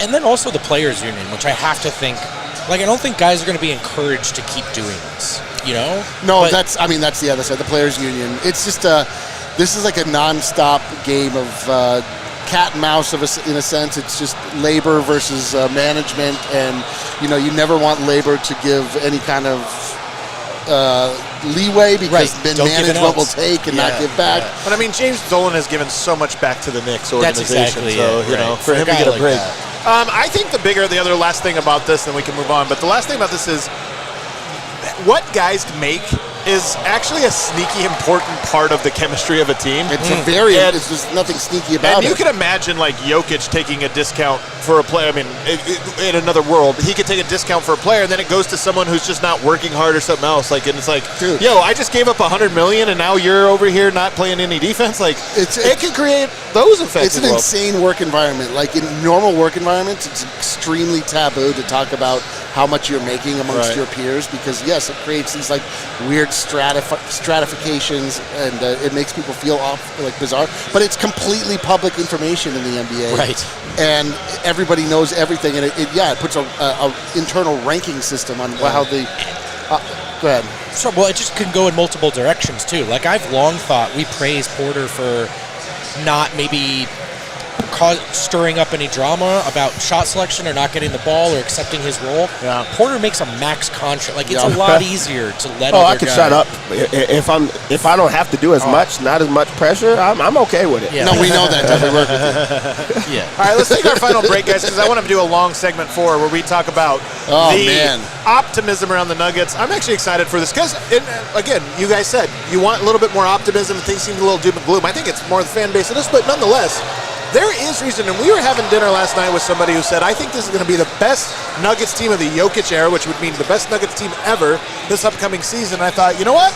D: and then also the players' union, which I have to think, I don't think guys are going to be encouraged to keep doing this,
B: No, that's the other side, the players' union. It's just this is like a nonstop game of cat and mouse in a sense. It's just labor versus management, and you never want labor to give any kind of leeway because then management will take and not give back.
A: Yeah. But I mean, James Dolan has given so much back to the Knicks organization.
D: That's exactly
A: so for him to get a break. I think the other last thing about this, then we can move on. But the last thing about this is what guys make is actually a sneaky important part of the chemistry of a team.
B: It's there's just nothing sneaky about it.
A: And you can imagine Jokic taking a discount for a player. I mean, in another world, he could take a discount for a player, and then it goes to someone who's just not working hard or something else. And it's like,
B: dude,
A: I just gave up $100 million, and now you're over here not playing any defense. It can create those effects.
B: It's an insane work environment. In normal work environments, it's extremely taboo to talk about how much you're making amongst your peers because, yes, it creates these weird stratifications, and it makes people feel bizarre. But it's completely public information in the NBA,
D: right?
B: And everybody knows everything, and it puts a internal ranking system on how the. Go ahead.
D: So, well, it just can go in multiple directions, too. Like, I've long thought we praise Porter for not maybe stirring up any drama about shot selection or not getting the ball or accepting his role.
A: Yeah.
D: Porter makes a max contract. Like, it's a lot easier to let
C: I can shut up. If I don't have to do as much, not as much pressure, I'm okay with it.
D: Yeah.
B: No, we know that. Does we work with you?
D: Yeah.
A: All right, let's take our final break, guys, because I want to do a long segment 4 where we talk about the optimism around the Nuggets. I'm actually excited for this because, again, you guys said you want a little bit more optimism and things seem a little doom and gloom. I think it's more the fan base of this, but nonetheless, there is reason, and we were having dinner last night with somebody who said, I think this is going to be the best Nuggets team of the Jokic era, which would mean the best Nuggets team ever this upcoming season. I thought, you know what?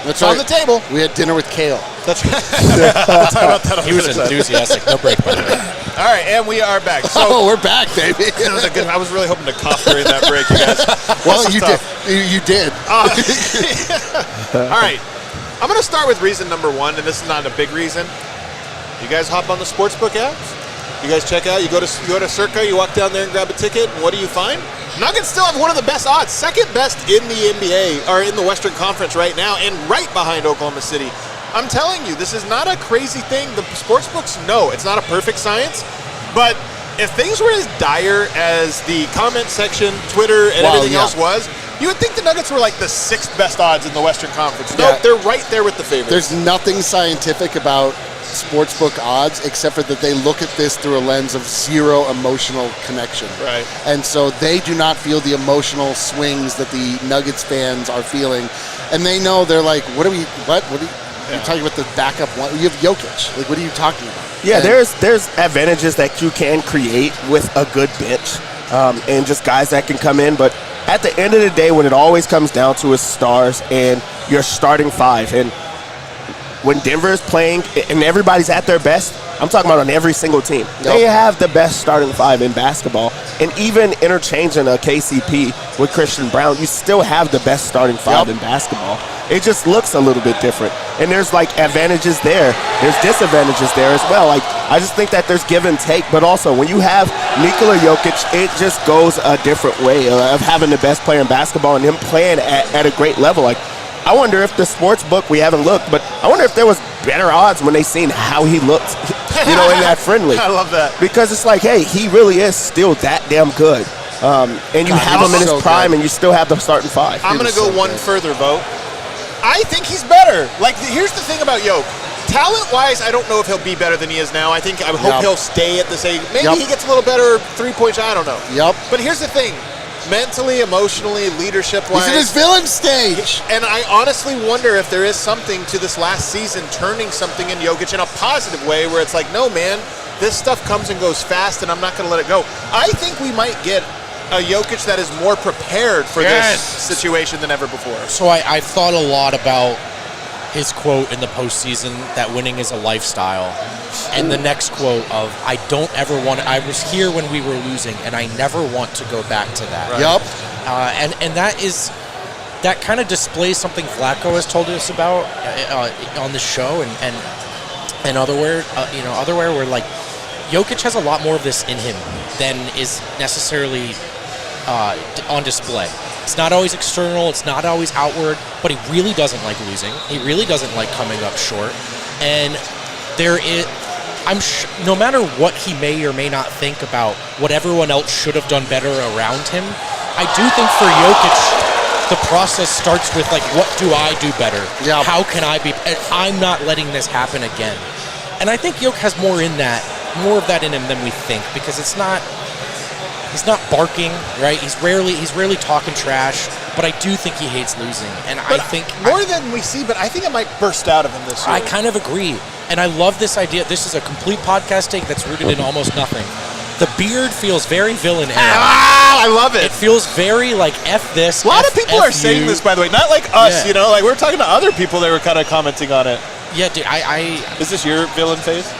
B: That's
A: on the table.
B: We had dinner with Kale.
A: That's right. We'll talk about that on
D: He was
A: the other side.
D: enthusiastic. No break, by the way.
A: All right, and we are back. So
B: We're back, baby.
A: it was a good, I was really hoping to cough during that break, you guys.
B: Well,
A: This is
B: you
A: tough.
B: did. You did.
A: All right. I'm going to start with reason number 1, and this is not a big reason. You guys hop on the sportsbook apps. You guys check out. You go to Circa. You walk down there and grab a ticket. And what do you find? Nuggets still have one of the best odds, second best in the NBA or in the Western Conference right now, and right behind Oklahoma City. I'm telling you, this is not a crazy thing. The sportsbooks know it's not a perfect science, but if things were as dire as the comment section, Twitter, and everything else was, you would think the Nuggets were like the 6th best odds in the Western Conference. Nope, they're right there with the favorites.
B: There's nothing scientific about sportsbook odds except for that they look at this through a lens of zero emotional connection.
A: Right.
B: And so they do not feel the emotional swings that the Nuggets fans are feeling. And they know, they're like, what are you talking about the backup one? You have Jokic. Like, what are you talking about?
C: Yeah,
B: And
C: there's advantages that you can create with a good bench and just guys that can come in. But at the end of the day, when it always comes down to is stars and your starting 5. And when Denver is playing and everybody's at their best, I'm talking about on every single team.
B: Yep.
C: They have the best starting 5 in basketball. And even interchanging a KCP with Christian Brown, you still have the best starting 5 in basketball. It just looks a little bit different. And there's like advantages there. There's disadvantages there as well. Like, I just think that there's give and take. But also, when you have Nikola Jokic, it just goes a different way of having the best player in basketball and him playing at a great level. Like, I wonder if the sports book, we haven't looked, but I wonder if there was better odds when they seen how he looked, in that friendly.
A: I love that.
C: Because it's like, hey, he really is still that damn good. And you have him in his prime, and you still have the starting 5.
A: I'm going to go one further, Vote. I think he's better. Like, here's the thing about Jokic. Talent-wise, I don't know if he'll be better than he is now. I hope he'll stay at the same. Maybe he gets a little better 3-point shot. I don't know.
B: Yep.
A: But here's the thing. Mentally, emotionally, leadership-wise.
B: He's in his villain stage.
A: And I honestly wonder if there is something to this last season turning something in Jokic in a positive way where it's like, no, man, this stuff comes and goes fast, and I'm not going to let it go. I think we might get a Jokic that is more prepared for this situation than ever before.
D: So I've thought a lot about his quote in the postseason that winning is a lifestyle. And the next quote of, I don't ever want to, I was here when we were losing, and I never want to go back to that.
B: Right. Yep.
D: And that kind of displays something Vlatko has told us about on the show and otherwhere, where like Jokic has a lot more of this in him than is necessarily on display. It's not always external, it's not always outward, but he really doesn't like losing. He really doesn't like coming up short. And no matter what he may or may not think about what everyone else should have done better around him, I do think for Jokic, the process starts with, like, what do I do better?
B: Yeah.
D: How can I be? I'm not letting this happen again. And I think Jokic has more of that in him than we think, because he's not barking, right? He's rarely talking trash, but I do think he hates losing. And
A: But
D: I think
A: more than we see, but I think it might burst out of him this year.
D: I kind of agree. And I love this idea. This is a complete podcast take that's rooted in almost nothing. The beard feels very villain era.
A: I love it.
D: It feels very like F this.
A: A lot of people are saying this, by the way. Not like us, like we're talking to other people that were kind of commenting on it.
D: Yeah, dude,
A: Is this your villain phase?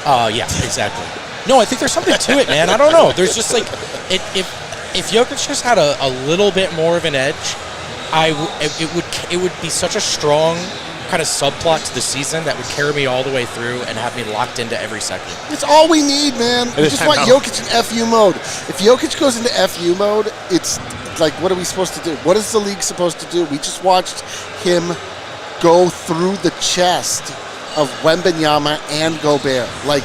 D: Yeah, exactly. No, I think there's something to it, man. I don't know. There's just like, if Jokic just had a little bit more of an edge, it would be such a strong kind of subplot to the season that would carry me all the way through and have me locked into every second.
B: It's all we need, man. We just want Jokic in FU mode. If Jokic goes into FU mode, it's Like, what are we supposed to do? What is the league supposed to do? We just watched him go through the chest of Wembanyama and Gobert. Like,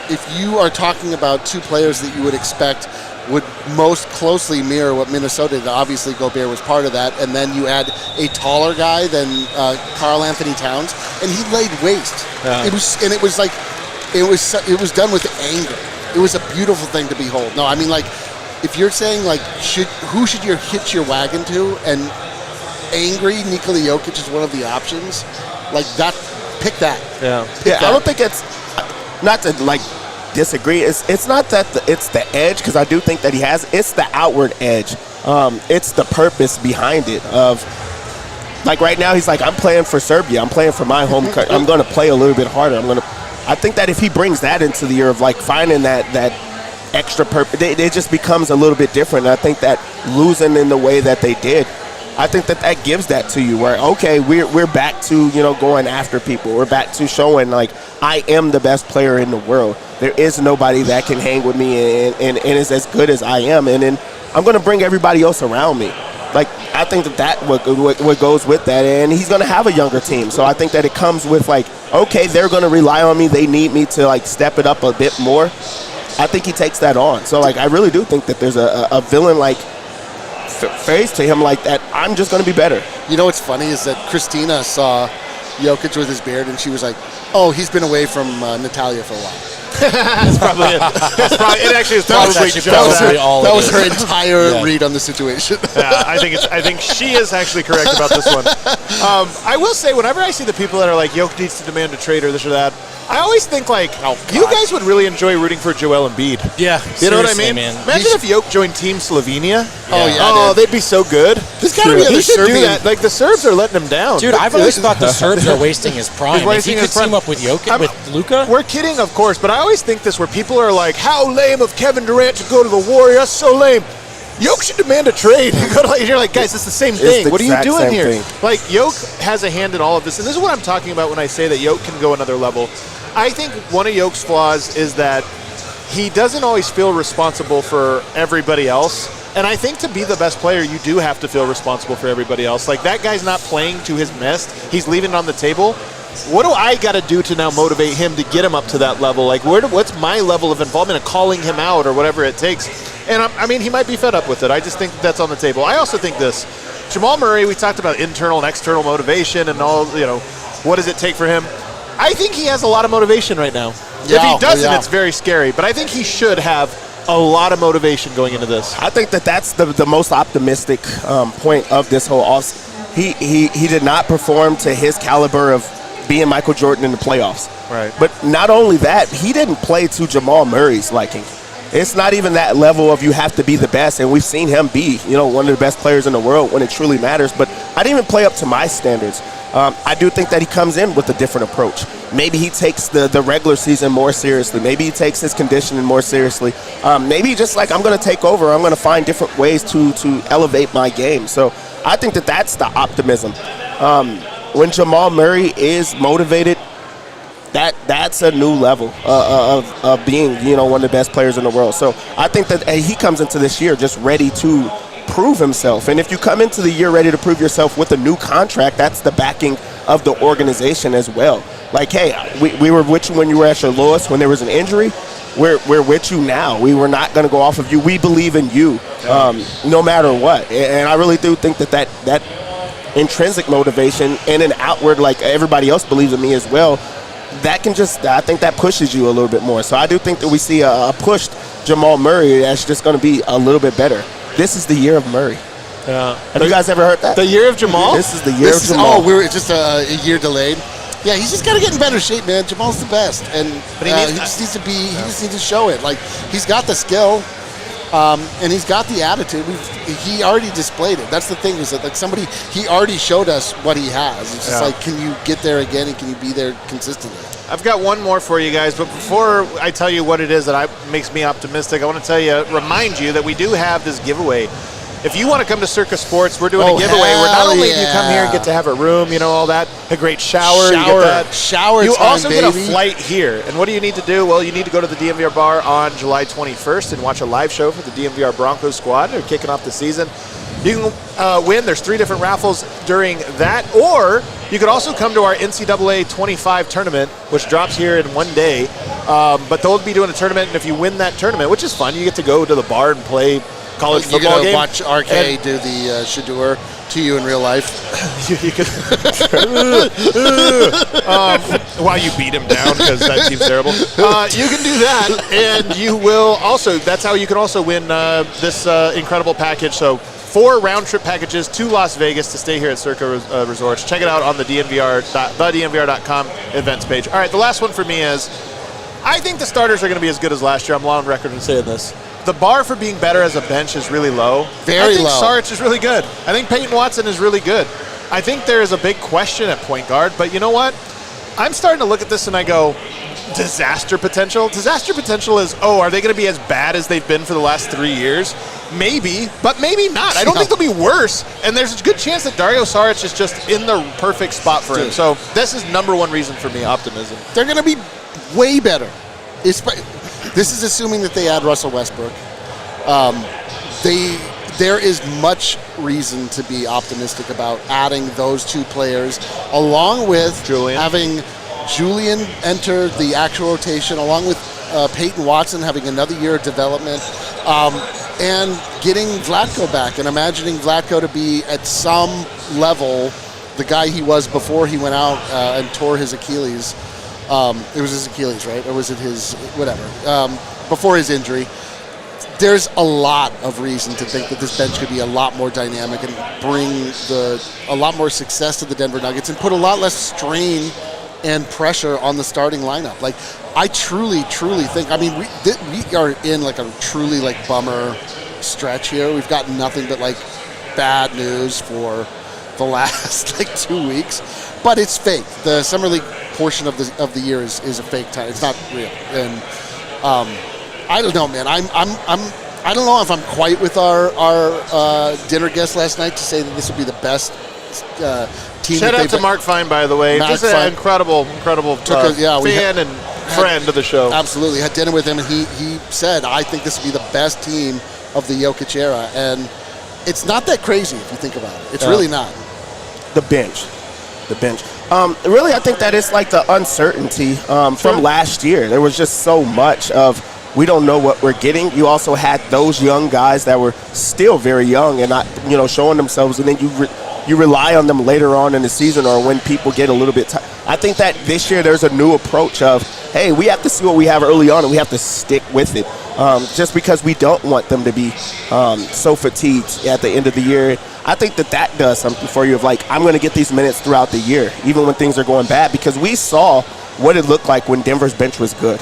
B: if you are talking about two players that you would expect would most closely mirror what Minnesota did, obviously Gobert was part of that, and then you add a taller guy than Karl Anthony Towns, and he laid waste. Yeah. It was done with anger. It was a beautiful thing to behold. No, I mean, like, if you're saying, like, who should you hitch your wagon to, and angry Nikola Jokic is one of the options, like, that, pick that.
C: Yeah. I don't think it's, not to, like, disagree. It's not that it's the edge, because I do think that he has. It's the outward edge. It's the purpose behind it. Of, like, right now he's like, I'm playing for Serbia. I'm playing for my home country. I'm going to play a little bit harder. I think that if he brings that into the year of, like, finding that extra purpose, it just becomes a little bit different. And I think that losing in the way that they did, I think that gives that to you, where, okay, we're back to, going after people. We're back to showing, like, I am the best player in the world. There is nobody that can hang with me and is as good as I am. And then I'm going to bring everybody else around me. Like, I think that what goes with that. And he's going to have a younger team. So I think that it comes with, like, okay, they're going to rely on me. They need me to, like, step it up a bit more. I think he takes that on. So, like, I really do think that there's a villain-like phase to him, like that. I'm just going to be better. You know what's funny is that Christina saw Jokic with his beard, and she was like, "Oh, he's been away from Natalia for a while."
A: That's probably it. It actually is probably
B: that was her entire read on the situation.
A: Yeah, I think she is actually correct about this one. I will say, whenever I see the people that are like, Jokic needs to demand a trade or this or that, I always think, like, you guys would really enjoy rooting for Joel Embiid.
D: Yeah,
A: you know what I mean?
D: Man.
A: Imagine if Jokic joined Team Slovenia.
B: Yeah.
A: Oh, they'd be so good.
B: There's got to be other Serbian.
A: Do that. Like, the Serbs are letting him down.
D: Dude, I've always thought the Serbs are wasting his prime. If he could team up with Jokic, with Luka.
A: We're kidding, of course, but I always think this where people are like, how lame of Kevin Durant to go to the Warriors. That's so lame. Jokic should demand a trade. You're like, guys, it's the same thing. What are you doing here? Like, Jokic has a hand in all of this, and this is what I'm talking about when I say that Jokic can go another level. I think one of Jokic's flaws is that he doesn't always feel responsible for everybody else. And I think to be the best player, you do have to feel responsible for everybody else. Like, that guy's not playing to his best. He's leaving it on the table. What do I got to do to now motivate him to get him up to that level? Like, what's my level of involvement in calling him out or whatever it takes? And I mean, he might be fed up with it. I just think that's on the table. I also think this. Jamal Murray, we talked about internal and external motivation and all, what does it take for him? I think he has a lot of motivation right now. Yeah, if he doesn't, it's very scary. But I think he should have a lot of motivation going into this.
C: I think that's the most optimistic point of this whole offseason. He did not perform to his caliber of being Michael Jordan in the playoffs.
A: Right.
C: But not only that, he didn't play to Jamal Murray's liking. It's not even that level of you have to be the best, and we've seen him be, one of the best players in the world when it truly matters. But I didn't even play up to my standards. I do think that he comes in with a different approach. Maybe he takes the regular season more seriously. Maybe he takes his conditioning more seriously. Maybe just like, I'm going to take over. I'm going to find different ways to elevate my game. So I think that's the optimism. When Jamal Murray is motivated, that's a new level of being, one of the best players in the world. So I think that he comes into this year just ready to prove himself. And if you come into the year ready to prove yourself with a new contract, that's the backing of the organization as well. Like, hey, we were with you when you were at your lowest, when there was an injury. We're with you now. We were not going to go off of you. We believe in you, no matter what. And I really do think that intrinsic motivation and an outward, like, everybody else believes in me as well, that can I think that pushes you a little bit more. So I do think that we see a pushed Jamal Murray that's just going to be a little bit better. This is the year of Murray. Have you guys ever heard that?
A: The year of Jamal?
C: This is the year of Jamal.
B: Oh, we're just a year delayed. Yeah, he's just got to get in better shape, man. Jamal's the best, and he just needs to be. He just needs to show it. Like, he's got the skill, and he's got the attitude. He already displayed it. That's the thing, is that, like, he already showed us what he has. It's just like, can you get there again, and can you be there consistently?
A: I've got one more for you guys, but before I tell you what it is that makes me optimistic, I want to remind you that we do have this giveaway If you want to come to Circus Sports, we're doing a giveaway where not only do you come here and get to have a room, all that, a great shower, you get that.
B: Shower
A: You
B: time,
A: also get a
B: baby.
A: flight here. And what do you need to do? Well, you need to go to the DNVR bar on July 21st and watch a live show for the DNVR Broncos squad. They're kicking off the season. You can win. There's 3 different raffles during that. Or you could also come to our NCAA 25 tournament, which drops here in one day. But they'll be doing a tournament, and if you win that tournament, which is fun, you get to go to the bar and play college
B: You're
A: football
B: going to
A: game.
B: watch RK do the Shador to you in real life.
A: You could while you beat him down, because that seems terrible. You can do that, and you will also. That's how you can also win this incredible package. So 4 round-trip packages to Las Vegas to stay here at Circa Resorts. Check it out on the DNVR.com events page. All right, the last one for me is, I think the starters are going to be as good as last year. I'm on record in saying this. The bar for being better as a bench is really low.
B: Very low.
A: I think Saric is really good. I think Peyton Watson is really good. I think there is a big question at point guard, but you know what? I'm starting to look at this and I go, disaster potential? Disaster potential is, are they going to be as bad as they've been for the last 3 years? Maybe, but maybe not. I don't think they'll be worse, and there's a good chance that Dario Saric is just in the perfect spot for him. So this is number one reason for me, optimism.
B: They're going to be way better. This is assuming that they add Russell Westbrook. There is much reason to be optimistic about adding those 2 players, along with having Julian enter the actual rotation, along with Peyton Watson having another year of development, and getting Vlatko back, and imagining Vlatko to be at some level the guy he was before he went out and tore his Achilles. It was his Achilles, right? Or was it his, whatever, before his injury. There's a lot of reason to think that this bench could be a lot more dynamic and bring a lot more success to the Denver Nuggets and put a lot less strain and pressure on the starting lineup. Like, I truly think, I mean, we are in like a truly like bummer stretch here. We've got nothing but like bad news for the last like 2 weeks, but it's fake. The summer league portion of the year is a fake time. It's not real. And I don't know, man. I don't know if I'm quite with our dinner guest last night to say that this would be the best team.
A: Shout out to Mark Fine, by the way. Just an incredible fan and friend of the show.
B: Absolutely. Had dinner with him, and he said, I think this would be the best team of the Jokic era. And it's not that crazy if you think about it. It's really not.
C: The bench. Really, I think that it's like the uncertainty from last year. There was just so much of, we don't know what we're getting. You also had those young guys that were still very young and not, showing themselves, and then you rely on them later on in the season or when people get a little bit tired. I think that this year there's a new approach of, hey, we have to see what we have early on and we have to stick with it, just because we don't want them to be so fatigued at the end of the year. I think that does something for you of like, I'm going to get these minutes throughout the year, even when things are going bad, because we saw what it looked like when Denver's bench was good.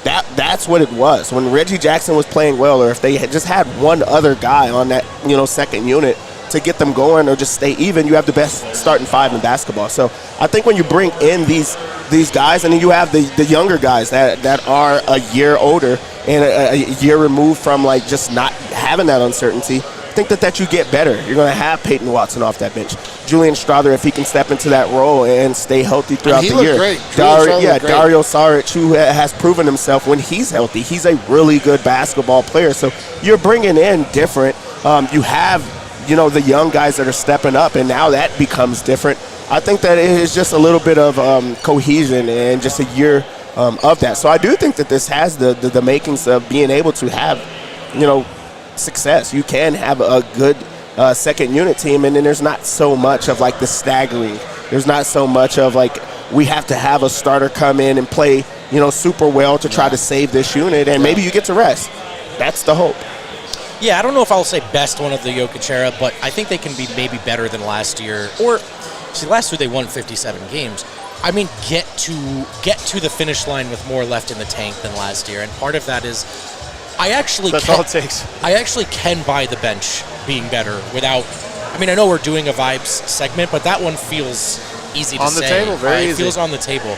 C: That's what it was. When Reggie Jackson was playing well, or if they had just had one other guy on that, second unit to get them going or just stay even, you have the best starting 5 in basketball. So I think when you bring in these guys, and then you have the younger guys that are a year older and a year removed from like just not having that uncertainty, I think that you get better. You're going to have Peyton Watson off that bench. Julian Strawther, if he can step into that role and stay healthy throughout the year.
B: Great.
C: Dario Saric, who has proven himself when he's healthy. He's a really good basketball player. So you're bringing in different. You have, the young guys that are stepping up, and now that becomes different. I think that it is just a little bit of cohesion and just a year of that. So I do think that this has the makings of being able to have, success. You can have a good second unit team, and then there's not so much of like the staggering. There's not so much of like, we have to have a starter come in and play, super well to try to save this unit, and maybe you get to rest. That's the hope.
D: Yeah, I don't know if I'll say best one of the Jokic era, but I think they can be maybe better than last year. Or, see, last year they won 57 games. I mean, get to the finish line with more left in the tank than last year, and part of that is
A: That's all it takes.
D: I actually can buy the bench being better without. I mean, I know we're doing a vibes segment, but that one feels easy to say.
A: On the table, very easy.
D: It feels on the table.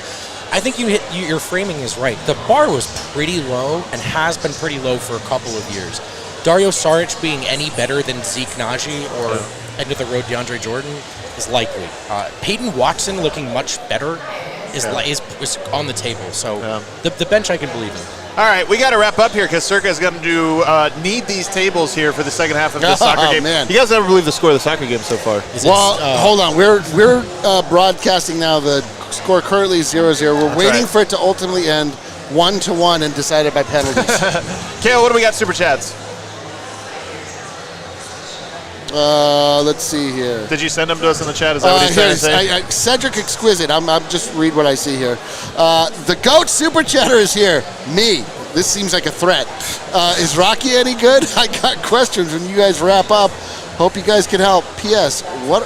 D: I think your framing is right. The bar was pretty low and has been pretty low for a couple of years. Dario Saric being any better than Zeke Naji or end of the road DeAndre Jordan is likely. Peyton Watson looking much better is on the table. So the bench I can believe in.
A: All right, we got to wrap up here because Circa is going to need these tables here for the second half of this soccer game.
B: Man.
A: You guys never believe the score of the soccer game so far?
B: Well, hold on. We're broadcasting now. The score currently is 0-0. We're waiting for it to ultimately end 1-1 and decided by penalties.
A: Kale, what do we got super chats?
B: Let's see here.
A: Did you send them to us in the chat? Is that what he's trying to say?
B: Cedric Exquisite. I'm just read what I see here. The GOAT super chatter is here. Me. This seems like a threat. Is Rocky any good? I got questions when you guys wrap up. Hope you guys can help. P.S. What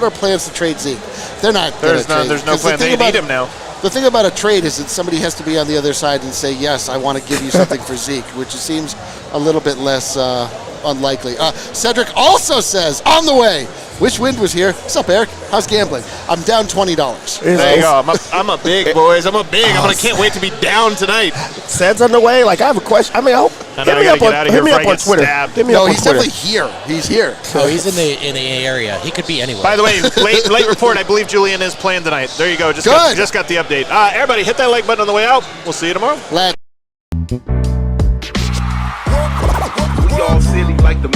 B: are plans to trade Zeke? They're not.
A: There's no plan. They need him now.
B: The thing about a trade is that somebody has to be on the other side and say, yes, I want to give you something for Zeke, which seems a little bit less unlikely. Cedric also says, on the way. Wish Wind was here. What's up, Eric? How's gambling? I'm down $20.
A: There you go. I'm a big, boys. I'm a big. I can't wait to be down tonight.
C: Sed's on the way. Like, I have a question. I mean, hit me up on Twitter.
B: No, he's definitely here. He's here.
D: Oh, he's in the area. He could be anywhere.
A: By the way, late report. I believe Julian is playing tonight. There you go. Just got the update. Everybody, hit that like button on the way out. We'll see you tomorrow.
H: We all silly like the